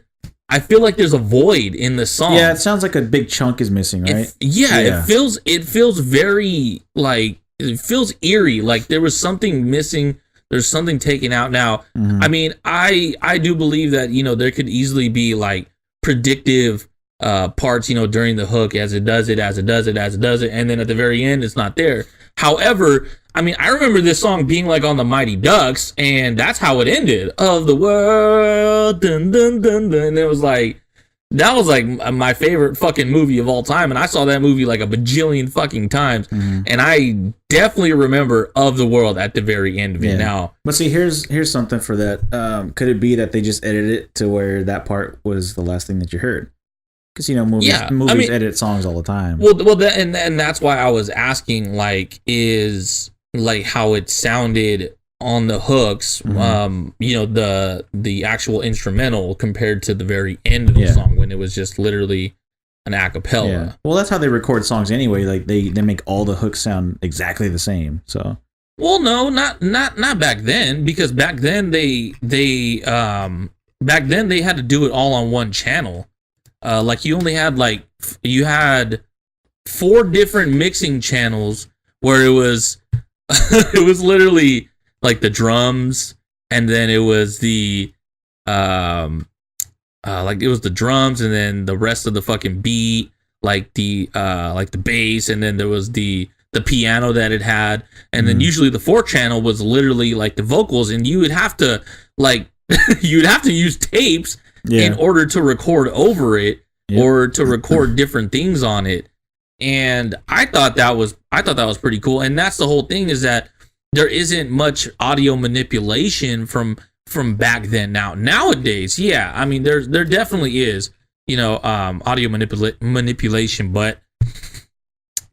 I feel like there's a void in the song. Yeah, it sounds like a big chunk is missing, right? It feels very like, it feels eerie. Like there was something missing. There's something taken out. Now, I mean, I do believe that, you know, there could easily be like predictive parts, you know, during the hook as it does it, and then at the very end it's not there. However, I mean, I remember this song being like on the Mighty Ducks, and that's how it ended. Of the world, dun dun dun dun. And it was like, that was like my favorite fucking movie of all time, and I saw that movie like a bajillion fucking times, and I definitely remember Of the World at the very end of it. Now, but see, here's something for that. Could it be that they just edited it to where that part was the last thing that you heard? Because, you know, movies edit songs all the time. Well, and that's why I was asking, like, is like how it sounded on the hooks, Mhm. the actual instrumental compared to the very end of the song when it was just literally an a cappella. Yeah. Well, that's how they record songs anyway. Like they make all the hooks sound exactly the same. So. Well, no, not back then, because back then they had to do it all on one channel. Like you only had you had 4 different mixing channels where it was it was literally like the drums, and then it was the it was the drums, and then the rest of the fucking beat, like the bass, and then there was the piano that it had, and then usually the 4th channel was literally like the vocals, and you would have to you'd have to use tapes in order to record over it or to record different things on it. And I thought that was pretty cool. And that's the whole thing, is that there isn't much audio manipulation from back then. Nowadays, yeah, I mean there definitely is, audio manipulation, but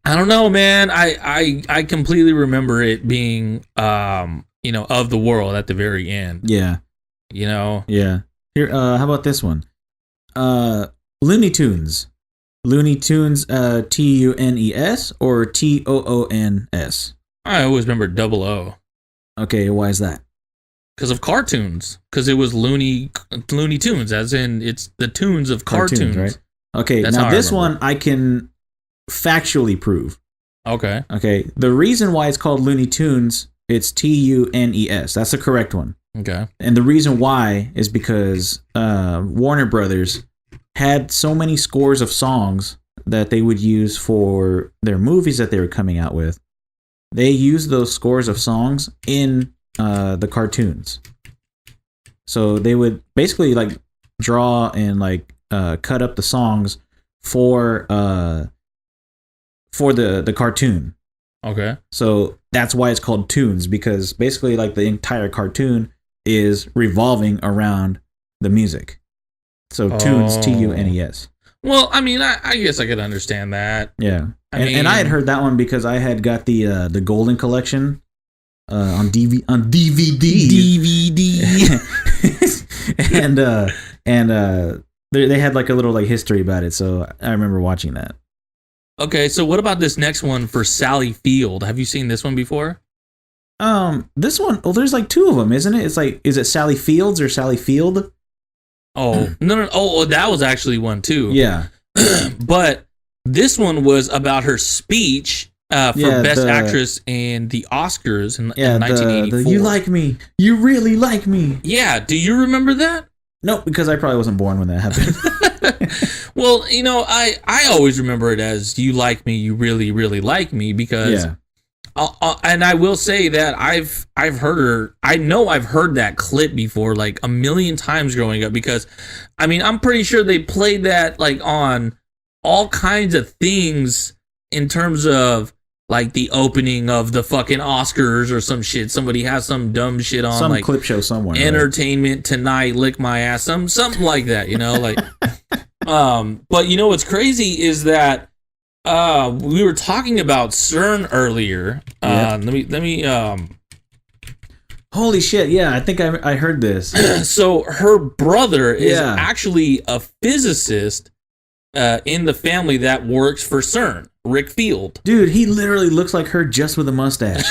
I don't know, man. I completely remember it being of the world at the very end. Yeah. Yeah. Here, how about this one? Looney Tunes. Looney Tunes, TUNES or TOONS? I always remember 00. Okay, why is that? Because of cartoons. Because it was Looney Tunes, as in it's the tunes of cartoons. Right? Okay, That's now this one I can factually prove. Okay. Okay, the reason why it's called Looney Tunes, it's TUNES. That's the correct one. Okay. And the reason why is because Warner Brothers had so many scores of songs that they would use for their movies that they were coming out with. They used those scores of songs in the cartoons. So they would basically draw and cut up the songs for the cartoon. Okay. So that's why it's called Tunes, because basically the entire cartoon is revolving around the music. So Tunes, TUNES. Well, I mean, I guess I could understand that. Yeah, and I had heard that one because I had got the Golden Collection on DVD. and they had a little history about it, so I remember watching that. Okay, so what about this next one for Sally Field? Have you seen this one before? This one, there's 2 of them, isn't it? It's is it Sally Fields or Sally Field? Oh, no. Oh, that was actually one too. Yeah. But this one was about her speech for Best Actress in the Oscars in 1984. You like me. You really like me. Yeah. Do you remember that? No, because I probably wasn't born when that happened. Well, I always remember it as "You like me, you really, really like me," because and I will say that I've heard her. I know I've heard that clip before, a million times growing up. Because, I mean, I'm pretty sure they played that on all kinds of things in terms of the opening of the fucking Oscars or some shit. Somebody has some dumb shit on, some clip show somewhere. Entertainment Tonight, lick my ass, something like that. But what's crazy is that. We were talking about CERN earlier. Let me. Holy shit! Yeah, I think I heard this. So her brother is actually a physicist in the family that works for CERN. Rick Field. Dude, he literally looks like her just with a mustache.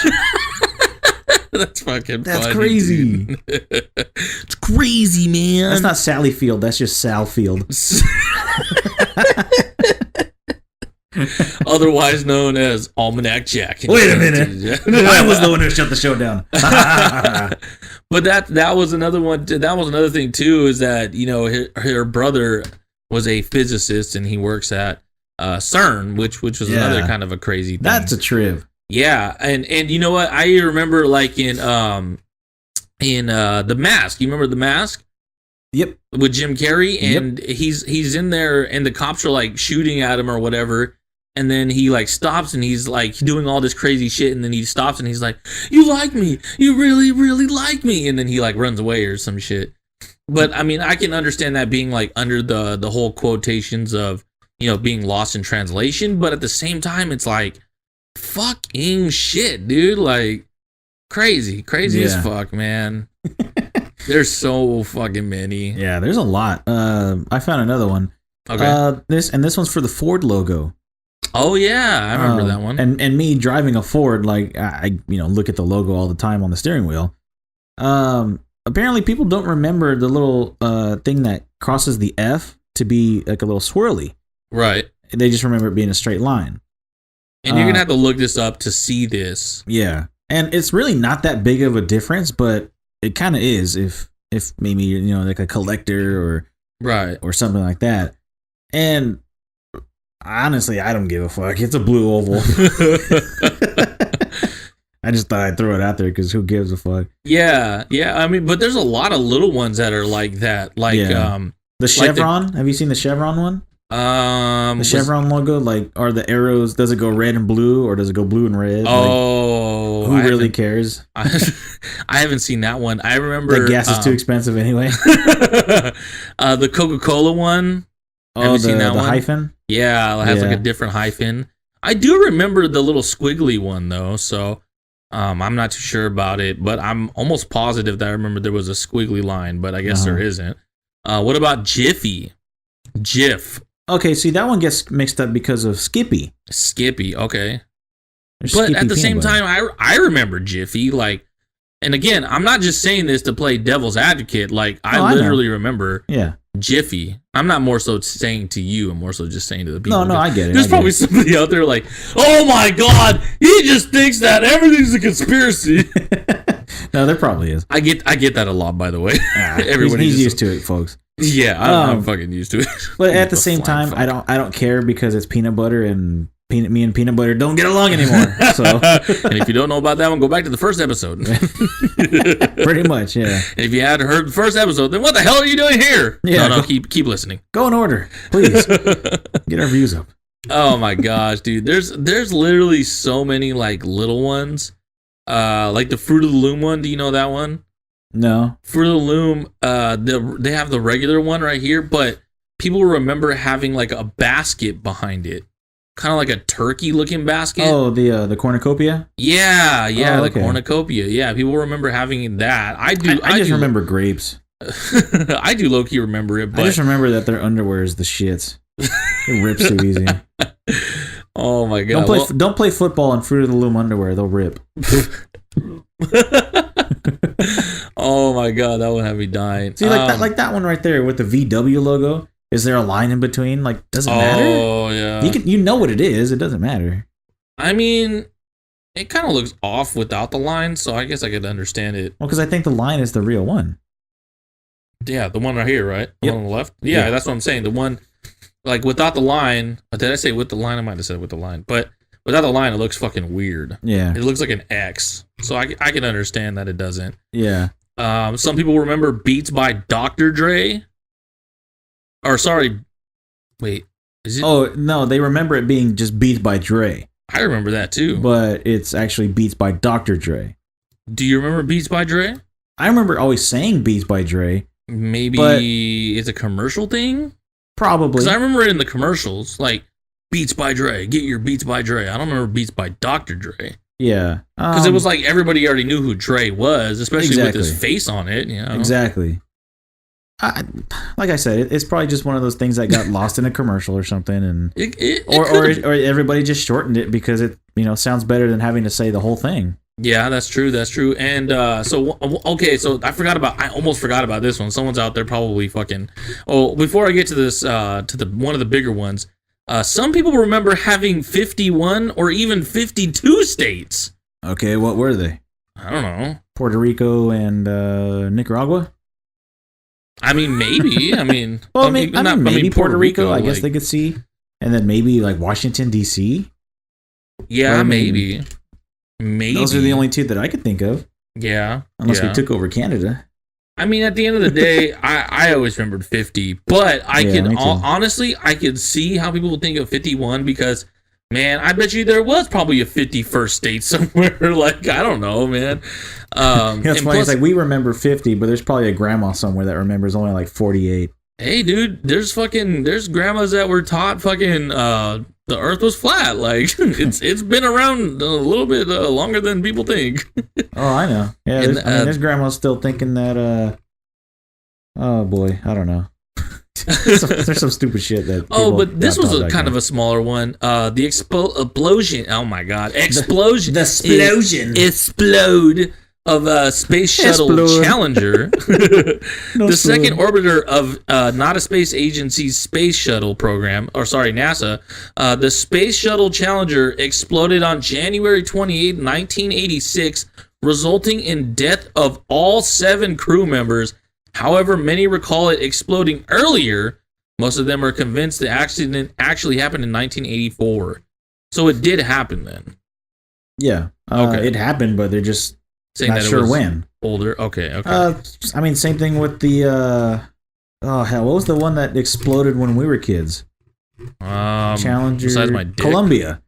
That's fucking. That's funny, crazy. It's crazy, man. That's not Sally Field. That's just Sal Field. Otherwise known as Almanac Jack. Wait a minute. I was the one who shut the show down. But that was another one. That was another thing too, is that her brother was a physicist and he works at CERN, which was another kind of a crazy thing. That's a trip. Yeah, and you know what? I remember in The Mask. You remember The Mask? Yep. With Jim Carrey, and he's in there, and the cops are shooting at him or whatever, and then he stops and he's doing all this crazy shit, and then he stops and he's like, "You like me? You really, really like me?" And then he runs away or some shit. But I mean, I can understand that being under the whole quotations of being lost in translation, but at the same time, it's fucking shit, dude. Crazy as fuck, man. There's so fucking many. Yeah, there's a lot. I found another one. Okay. This one's for the Ford logo. Oh yeah, I remember that one. And me driving a Ford, like I look at the logo all the time on the steering wheel. Apparently people don't remember the little thing that crosses the F to be like a little swirly. Right. They just remember it being a straight line. And you're gonna have to look this up to see this. Yeah, and it's really not that big of a difference, but it kind of is if maybe you're like a collector or something like that. And honestly, I don't give a fuck. It's a blue oval. I just thought I'd throw it out there because who gives a fuck? Yeah. I mean, but there's a lot of little ones that are like that. Like the chevron. Have you seen the chevron one? The chevron logo, like, are the arrows? Does it go red and blue, or does it go blue and red? Oh, like, who really cares? I haven't seen that one. I remember the gas is too expensive anyway. The Coca-Cola one. Have you seen that the one? Hyphen? Yeah, it has like a different hyphen. I do remember the little squiggly one though, so I'm not too sure about it, but I'm almost positive that I remember there was a squiggly line, but I guess there isn't. What about Jiffy? Jif. Okay, see, that one gets mixed up because of Skippy. Skippy, okay. There's but Skippy at the same peanut time, I remember Jiffy, like, and again, I'm not just saying this to play devil's advocate, like, I literally remember Jiffy. I'm not more so saying to you, I'm more so just saying to the people. No, I get it. There's probably somebody out there like, oh my God, he just thinks that everything's a conspiracy. No, there probably is. I get that a lot, lot, by the way. He's used to it, folks. Yeah, I'm fucking used to it. But at the same time, I don't care because it's peanut butter and me and peanut butter don't get along anymore. So, and if you don't know about that one, go back to the first episode. Pretty much, yeah. And if you had heard the first episode, then what the hell are you doing here? Yeah, no, keep listening. Go in order, please. Get our views up. Oh my gosh, dude! There's literally so many like little ones, like the Fruit of the Loom one. Do you know that one? No. Fruit of the Loom, they have the regular one right here, but people remember having like a basket behind it. Kind of like a turkey-looking basket. Oh, the cornucopia? Yeah, the cornucopia. Yeah, people remember having that. I just remember grapes. I do low-key remember it, but I just remember that their underwear is the shits. It rips too easy. Oh my God. Don't play football in Fruit of the Loom underwear. They'll rip. Oh my God, that would have me dying. See, like that one right there with the VW logo. Is there a line in between? Like, does it matter? Oh yeah. You know what it is. It doesn't matter. I mean, it kind of looks off without the line, so I guess I could understand it. Well, because I think the line is the real one. Yeah, the one right here, right? The one on the left. Yeah, that's what I'm saying. The one, like without the line. Did I say with the line? I might have said with the line, but without the line, it looks fucking weird. Yeah. It looks like an X, so I can understand that it doesn't. Yeah. Some people remember Beats by Dr. Dre. Or sorry, wait, is it? Oh no, they remember it being just Beats by Dre. I remember that too. But it's actually Beats by Dr. Dre. Do you remember Beats by Dre? I remember always saying Beats by Dre. Maybe it's a commercial thing? Probably. Because I remember it in the commercials, like, Beats by Dre, get your Beats by Dre. I don't remember Beats by Dr. Dre. Yeah. Because it was like everybody already knew who Dre was, especially with his face on it. You know? Exactly. Like I said, it's probably just one of those things that got lost in a commercial or something, and or everybody just shortened it because it sounds better than having to say the whole thing. Yeah, that's true. And so I almost forgot about this one. Someone's out there probably fucking. Oh, before I get to this, to the one of the bigger ones, some people remember having 51 or even 52 states. Okay, what were they? I don't know. Puerto Rico and Nicaragua. I mean, maybe. I mean, maybe Puerto Rico. I guess they could see, and then maybe like Washington D.C. Yeah, maybe. Those are the only two that I could think of. Yeah, unless we took over Canada. I mean, at the end of the day, I always remembered 50, but honestly, I could see how people would think of 51 because, man, I bet you there was probably a 51st state somewhere. Like, I don't know, man. It's funny. It's like we remember 50, but there's probably a grandma somewhere that remembers only like 48. Hey, dude, there's grandmas that were taught fucking the Earth was flat. Like it's been around a little bit longer than people think. Oh, I know. Yeah, And, this grandma's still thinking that. Oh boy, I don't know. There's some stupid shit that. But this was a kind of a smaller one. The explosion. Oh my god, explosion. The explosion. Explode of Space Shuttle Challenger, the second orbiter of not a space agency's space shuttle program, or sorry, NASA. The Space Shuttle Challenger exploded on January 28, 1986, resulting in death of all 7 crew members. However, many recall it exploding earlier. Most of them are convinced the accident actually happened in 1984. So it did happen then. Yeah. Okay. It happened, but they're just Saying not that sure it was when. Older. Okay. I mean, same thing with the. Oh hell! What was the one that exploded when we were kids? Challenger. Besides my dick. Columbia.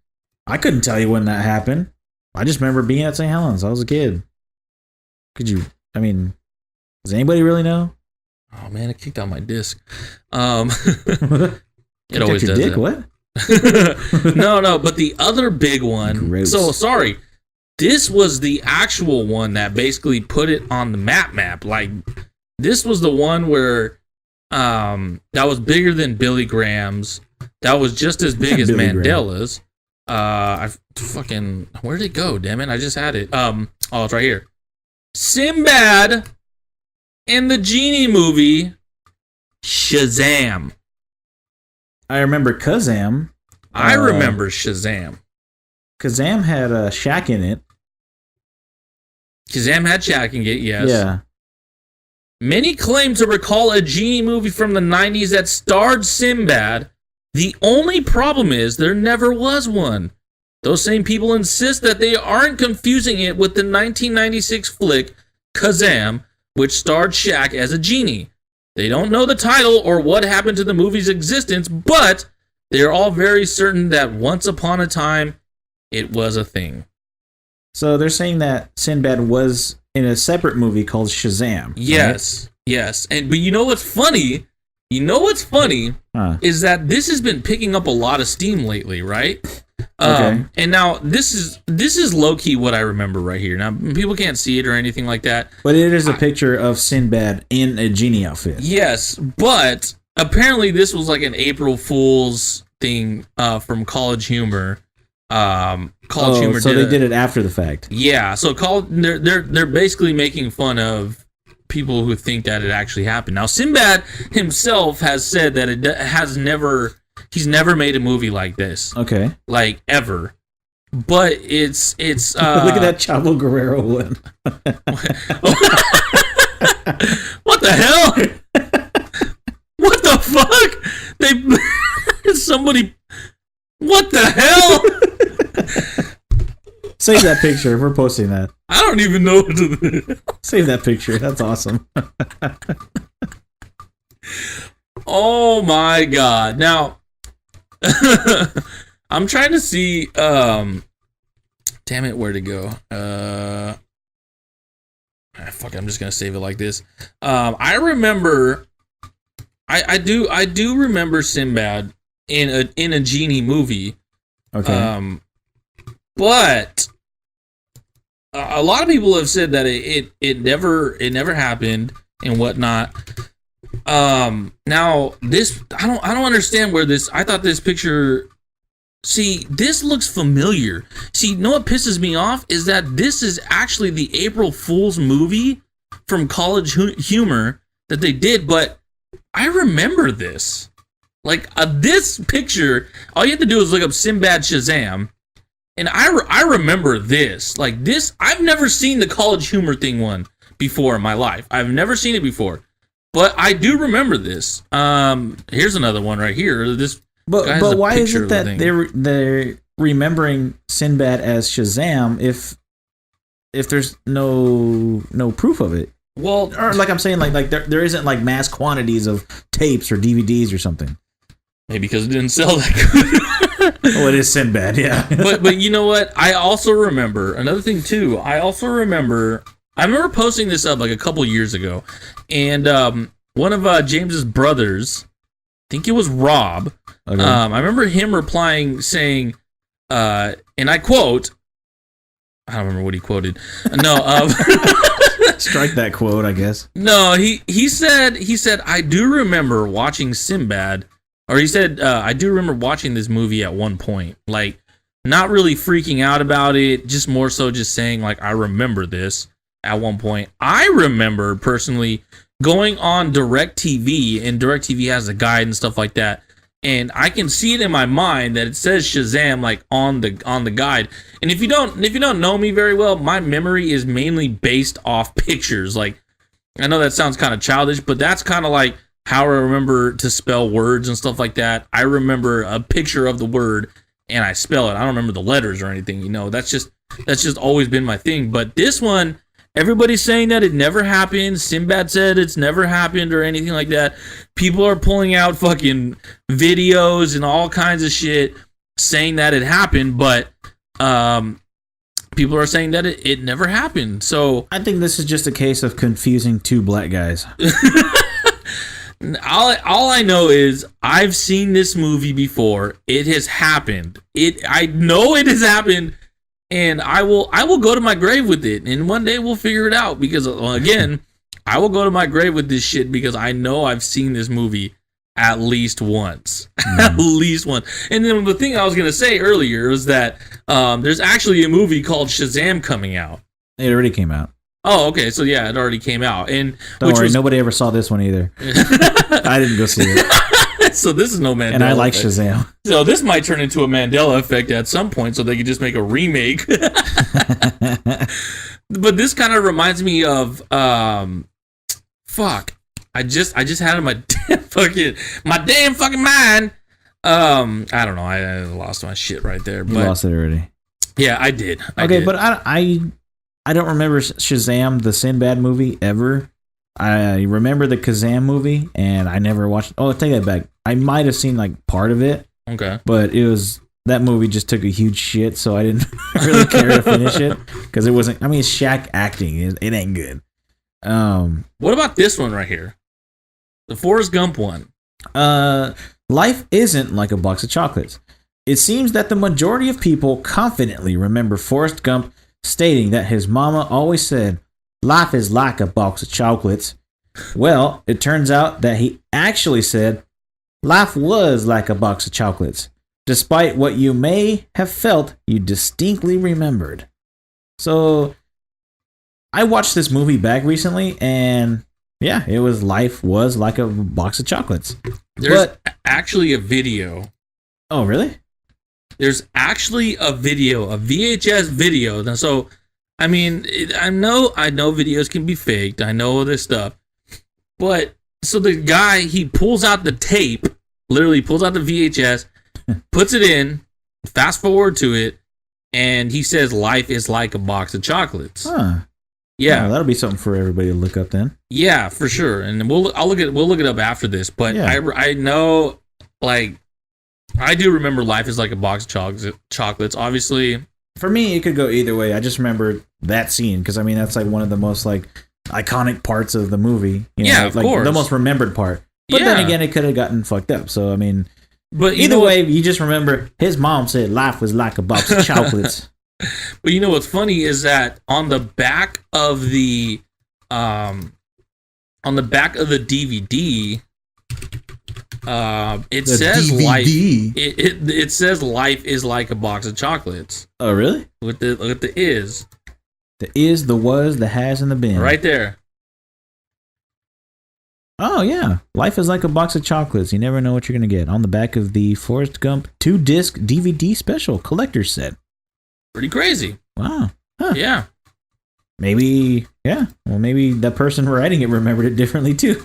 I couldn't tell you when that happened. I just remember being at St. Helens. I was a kid. Could you? I mean, does anybody really know? Oh man, it kicked out my disc. It always your does dick? that. What? No. But the other big one. Gross. So sorry. This was the actual one that basically put it on the map. Like, this was the one where that was bigger than Billy Graham's. That was just as big as Mandela's. Where'd it go? Damn it! I just had it. It's right here. Sinbad in the Genie movie Shazam. I remember Kazam. I remember Shazam. Kazam had a Shaq in it. Shazam had Shaq in it, yes. Yeah. Many claim to recall a Genie movie from the 90s that starred Sinbad. The only problem is there never was one. Those same people insist that they aren't confusing it with the 1996 flick Kazam, which starred Shaq as a genie. They don't know the title or what happened to the movie's existence, but they're all very certain that once upon a time, it was a thing. So they're saying that Sinbad was in a separate movie called Shazam. Yes, right? Yes. But you know what's funny? Is that this has been picking up a lot of steam lately, right? Okay. And now this is low key what I remember right here. Now people can't see it or anything like that. But it is a picture of Sinbad in a genie outfit. Yes, but apparently this was like an April Fool's thing from College Humor. College Humor. So they did it after the fact. Yeah. So they're basically making fun of people who think that it actually happened. Now Sinbad himself has said that he's never made a movie like this. Okay. Like ever. But it's look at that Chavo Guerrero one. What the hell? What the fuck? Somebody. What the hell? Save that picture. We're posting that. I don't even know what to do. Save that picture. That's awesome. Oh my god. Now I'm trying to see damn it, where'd it go? Fuck it, I'm just gonna save it like this. I remember I do remember Sinbad in a genie movie. Okay. But a lot of people have said that it never happened and whatnot. Now this I don't understand where this. I thought this picture. See, this looks familiar. See, you know what pisses me off is that this is actually the April Fool's movie from College Humor that they did, but I remember this. Like this picture, all you have to do is look up Sinbad Shazam. And I remember this. Like this, I've never seen the College Humor thing one before in my life. I've never seen it before. But I do remember this. Here's another one right here. This But why is it that they're remembering Sinbad as Shazam if there's no proof of it? Well, or like I'm saying, like there isn't like mass quantities of tapes or DVDs or something. Maybe because it didn't sell that good. Oh, it is Sinbad, yeah. but you know what? I also remember another thing too. I remember posting this up like a couple years ago, and one of James's brothers, I think it was Rob, Okay. I remember him replying saying, and I quote, I don't remember what he quoted. No, Strike that quote, I guess. no, he said, I do remember watching Sinbad, or he said, I do remember watching this movie at one point, like not really freaking out about it, just more so just saying like, I remember this at one point. I remember personally going on DirecTV, and DirecTV has a guide and stuff like that. And I can see it in my mind that it says Shazam like on the guide. And if you don't know me very well, my memory is mainly based off pictures. Like, I know that sounds kind of childish, but that's kind of like how I remember to spell words and stuff like that. I remember a picture of the word and I spell it. I don't remember the letters or anything. You know, that's just always been my thing. But this one, everybody's saying that it never happened. Sinbad said it's never happened or anything like that. People are pulling out fucking videos and all kinds of shit saying that it happened, but people are saying that it never happened. So I think this is just a case of confusing two black guys. all I know is I've seen this movie before. It has happened. I know it has happened. And I will go to my grave with it, and one day we'll figure it out. Because again, I will go to my grave with this shit because I know I've seen this movie at least once, at least once. And then the thing I was gonna say earlier was that there's actually a movie called Shazam coming out. It already came out. Oh, okay, so yeah, it already came out, and Don't worry, nobody ever saw this one either. I didn't go see it. So this is no Mandela. And I like effect. Shazam. So this might turn into a Mandela effect at some point, so they could just make a remake. But this kind of reminds me of fuck. I just had it in my damn fucking mind. I don't know. I lost my shit right there. You But lost it already. yeah, I did. But I don't remember Shazam, the Sinbad movie, ever. I remember the Kazam movie, and I never watched. Oh, take that back. I might have seen like part of it. Okay. But that movie just took a huge shit, so I didn't really care to finish it because it wasn't. I mean, it's Shaq acting. It ain't good. What about this one right here? The Forrest Gump one. Life isn't like a box of chocolates. It seems that the majority of people confidently remember Forrest Gump stating that his mama always said, "Life is like a box of chocolates." Well, it turns out that he actually said, "Life was like a box of chocolates," despite what you may have felt you distinctly remembered. So, I watched this movie back recently, and yeah, it was life was like a box of chocolates. There's actually a video. Oh, really? There's actually a video, a VHS video. Now, so, I mean, I know videos can be faked. I know all this stuff. But, so the guy, he pulls out the tape, literally pulls out the VHS, puts it in, fast forward to it, and he says life is like a box of chocolates. Huh. Yeah. Oh, that'll be something for everybody to look up then. Yeah, for sure. And we'll look it up after this. But Yeah. I know, like, I do remember life is like a box of chocolates. Obviously, For me, it could go either way. I just remember that scene because I mean that's like one of the most like iconic parts of the movie. You know, Yeah, of like course. the most remembered part. But Yeah. then again, it could have gotten fucked up. So I mean, but either way, you just remember his mom said life was like a box of chocolates. But you know what's funny is that on the back of the DVD, it The says DVD. life. It says life is like a box of chocolates Oh, really? with the is The is, the was, the has, and the been. right there. Oh, yeah. Life is like a box of chocolates. You never know what you're going to get. On the back of the Forrest Gump 2-disc DVD special collector's set. Pretty crazy. Wow. Huh. Yeah. Maybe, yeah. Well, maybe the person writing it remembered it differently, too.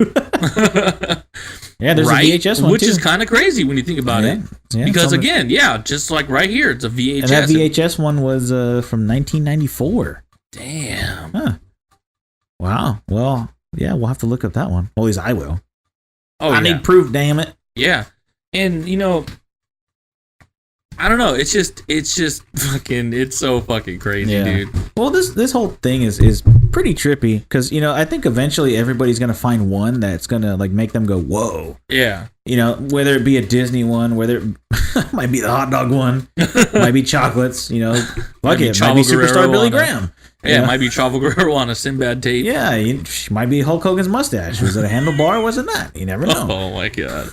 Yeah, there's right? a VHS one, which too. is kind of crazy when you think about it. Yeah, Because some- again, yeah, just like right here, it's a VHS. And that VHS one was from 1994. Damn. Huh. Wow. Well, yeah, we'll have to look up that one. Well, at least I will. Oh, I yeah. need proof, damn it. Yeah. And you know, I don't know. It's just fucking. It's so fucking crazy, Yeah. dude. Well, this whole thing is pretty trippy because I think eventually everybody's gonna find one that's gonna like make them go whoa. Yeah. Whether it be a Disney one, whether it might be the hot dog one, might be chocolates. Might be Superstar Billy Graham. Yeah, it might be Chavo Guerrero on a Sinbad tape. Yeah, might be Hulk Hogan's mustache. Was it a handlebar? Or was it not? You never know. Oh my god!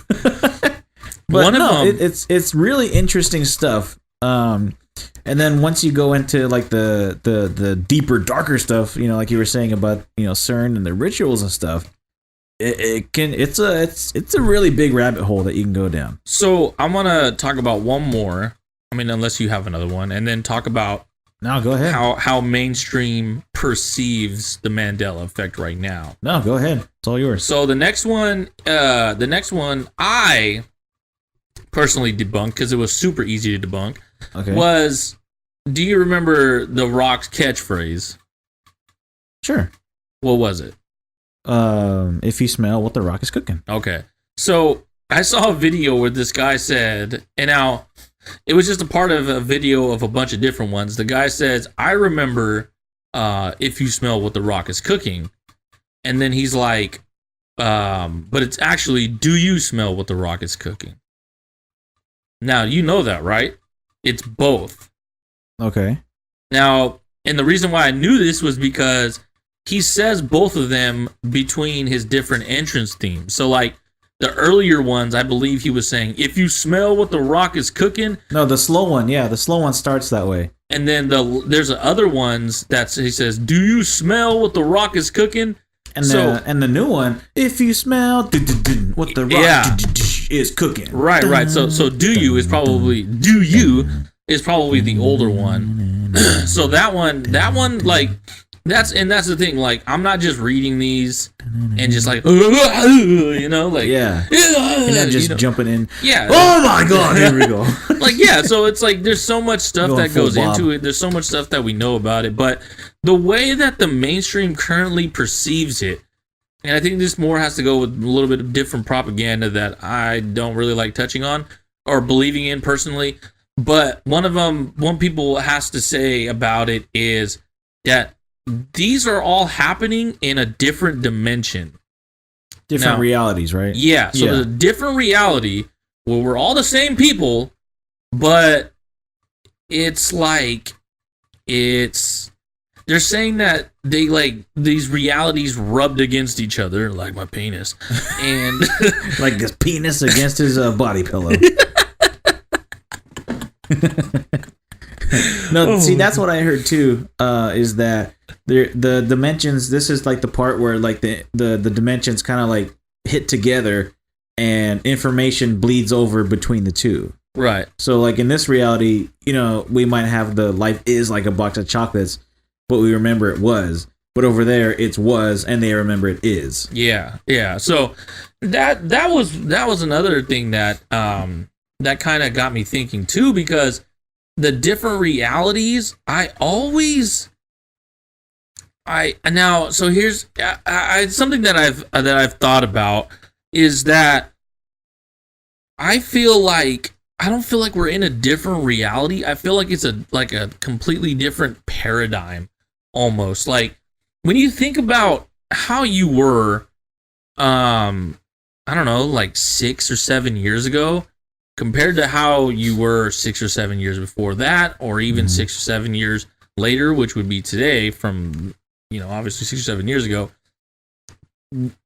But it's really interesting stuff. And then once you go into like the deeper, darker stuff, like you were saying about CERN and the rituals and stuff, it's a really big rabbit hole that you can go down. So I'm gonna talk about one more. I mean, unless you have another one, and then talk about. No, go ahead. How mainstream perceives the Mandela Effect right now. No, go ahead. It's all yours. So the next one I personally debunked because it was super easy to debunk. Okay. Was, do you remember The Rock's catchphrase? Sure. What was it? If you smell what The Rock is cooking. Okay. So I saw a video where this guy said, and now. It was just a part of a video of a bunch of different ones. The guy says, I remember if you smell what The Rock is cooking. And then he's like, but it's actually, do you smell what The Rock is cooking? Now, you know that, right? It's both. Okay. Now, and the reason why I knew this was because he says both of them between his different entrance themes. So, like, the earlier ones, I believe he was saying, if you smell what The Rock is cooking. No, the slow one. Yeah, the slow one starts that way. And then there's the other ones he says, do you smell what The Rock is cooking? And the new one, if you smell what The Rock is cooking. Right. So do you is probably the older one. So that one, like, that's the thing. Like, I'm not just reading these and just like, like, yeah, and then just jumping in. Yeah. Oh my God, here we go. Like, yeah. So it's like there's so much stuff that goes into it. There's so much stuff that we know about it, but the way that the mainstream currently perceives it, and I think this more has to go with a little bit of different propaganda that I don't really like touching on or believing in personally. But one people has to say about it is that these are all happening in a different dimension. Different realities, right? Yeah. So there's a different reality where we're all the same people, but it's like, they're saying that they like these realities rubbed against each other, like my penis. And like his penis against his body pillow. No, see, that's what I heard too. Is that the dimensions? This is like the part where like the dimensions kind of like hit together, and information bleeds over between the two. Right. So like in this reality, we might have the life is like a box of chocolates, but we remember it was. But over there, it's was, and they remember it is. Yeah. So that was another thing that that kind of got me thinking too, because the different realities, so here's something that I've thought about is that I don't feel like we're in a different reality. I feel like it's a completely different paradigm almost. Like when you think about how you were I don't know, like 6 or 7 years ago compared to how you were 6 or 7 years before that, or even 6 or 7 years later, which would be today from, obviously 6 or 7 years ago,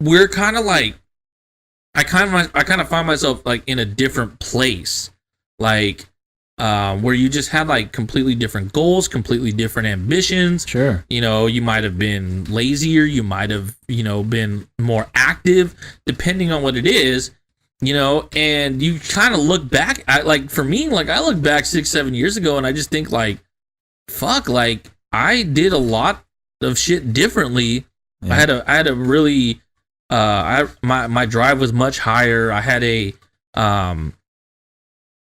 we're kind of like, I kind of find myself like in a different place, like where you just had like completely different goals, completely different ambitions. Sure. You might have been lazier, you might have, been more active, depending on what it is. And you kind of look back at, like, for me, like, I look back 6-7 years ago and I just think, like, fuck, like, I did a lot of shit differently. Yeah. I had a really, my drive was much higher. I had I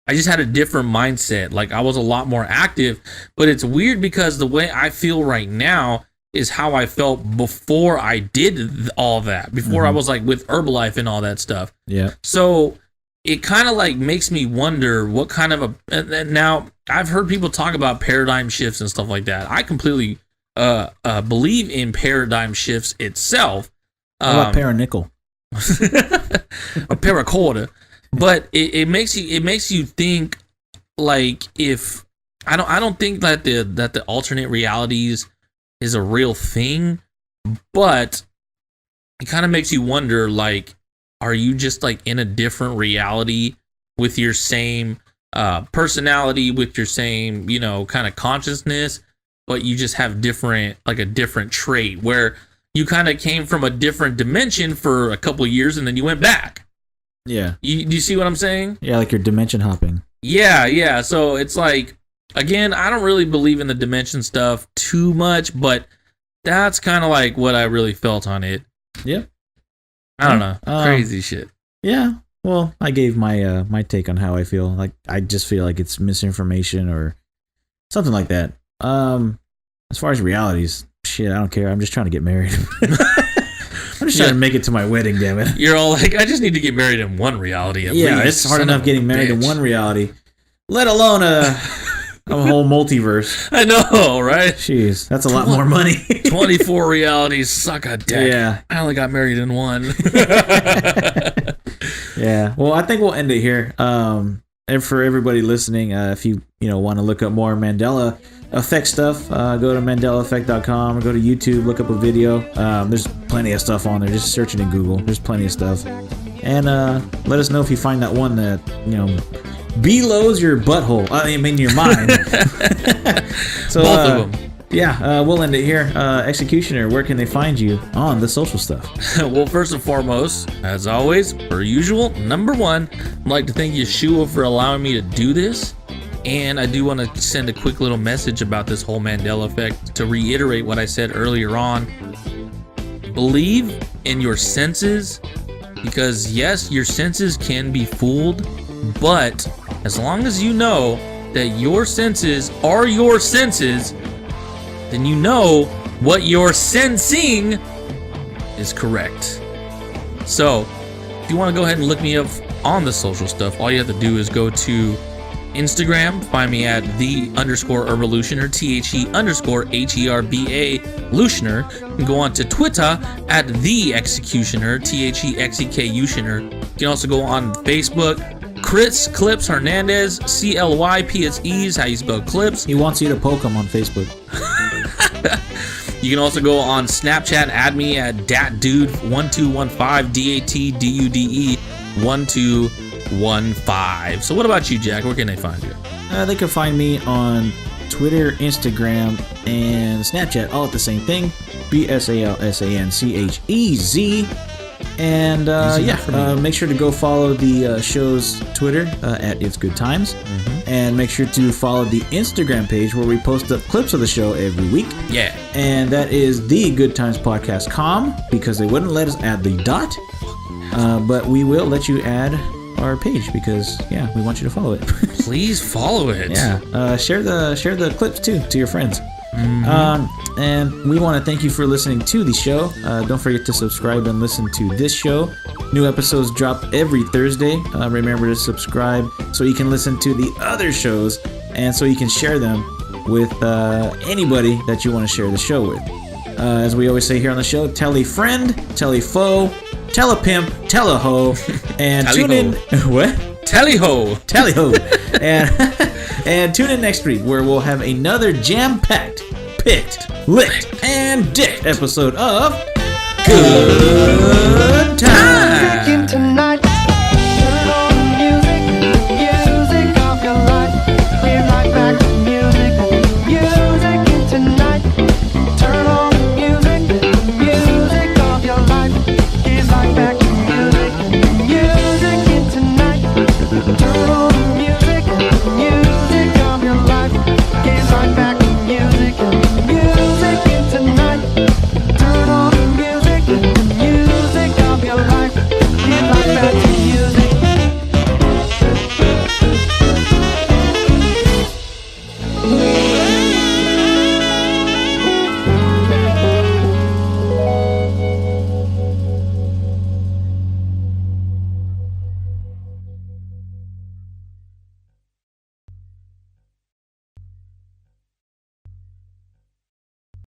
just had a different mindset. Like, I was a lot more active, but it's weird because the way I feel right now is how I felt before I did all that, before I was like with Herbalife and all that stuff. Yeah. So it kind of like makes me wonder what kind of and now I've heard people talk about paradigm shifts and stuff like that. I completely believe in paradigm shifts itself. What about paranickel? A paracorda, but it makes you think, like, if I don't think that the alternate realities is a real thing, but it kind of makes you wonder, like, are you just like in a different reality with your same personality, with your same, kind of consciousness, but you just have a different trait where you kind of came from a different dimension for a couple of years and then you went back. Yeah. Do you see what I'm saying? Yeah, like you're dimension hopping. Yeah. So it's like, again, I don't really believe in the dimension stuff too much, but that's kind of like what I really felt on it. Yeah. I don't know. Crazy shit. Yeah. Well, I gave my my take on how I feel. Like, I just feel like it's misinformation or something like that. As far as realities, shit, I don't care. I'm just trying to get married. I'm just trying to make it to my wedding, damn it. You're all like, I just need to get married in one reality at least. Yeah, it's hard enough getting married in one reality, let alone a whole multiverse. I know, right? Jeez, that's a lot more money. 24 realities, suck a dick. Yeah. I only got married in one. Yeah. Well, I think we'll end it here. And for everybody listening, if you want to look up more Mandela Effect stuff, go to MandelaEffect.com or go to YouTube, look up a video. There's plenty of stuff on there. Just search it in Google. There's plenty of stuff. And let us know if you find that one that, belows your butthole. I mean, your mind. So, both of them. Yeah, we'll end it here. Executioner, where can they find you on the social stuff? Well, first and foremost, as always, per usual, number one, I'd like to thank Yeshua for allowing me to do this. And I do want to send a quick little message about this whole Mandela Effect to reiterate what I said earlier on. Believe in your senses, because yes, your senses can be fooled, but as long as you know that your senses are your senses, then you know what you're sensing is correct. So, if you want to go ahead and look me up on the social stuff, all you have to do is go to Instagram, find me at _Herbalutioner, THE_HERBA Lutioner. You can go on to Twitter at The Executioner, THEXEKUtioner. You can also go on Facebook, Chris Clips Hernandez, CLYPSE is how you spell clips. He wants you to poke him on Facebook. You can also go on Snapchat, add me at DatDude1215, DATDUDE1215. So what about you, Jack? Where can they find you? They can find me on Twitter, Instagram, and Snapchat, all at the same thing. BSALSANCHEZ. And make sure to go follow the show's Twitter at It's Good Times. And make sure to follow the Instagram page where we post up clips of the show every week. Yeah. And that is the Good Times Podcast.com, because they wouldn't let us add the dot. But we will let you add our page because, we want you to follow it. Please follow it. Yeah. Share the clips too to your friends. And we want to thank you for listening to the show. Don't forget to subscribe and listen to this show. New episodes drop every Thursday. Remember to subscribe so you can listen to the other shows and so you can share them with anybody that you want to share the show with. As we always say here on the show, tell a friend, tell a foe, tell a pimp, tell a hoe, and tune in. What? Tally-ho. Tally-ho. And tune in next week where we'll have another jam-packed, picked, licked, and dicked episode of Good Time.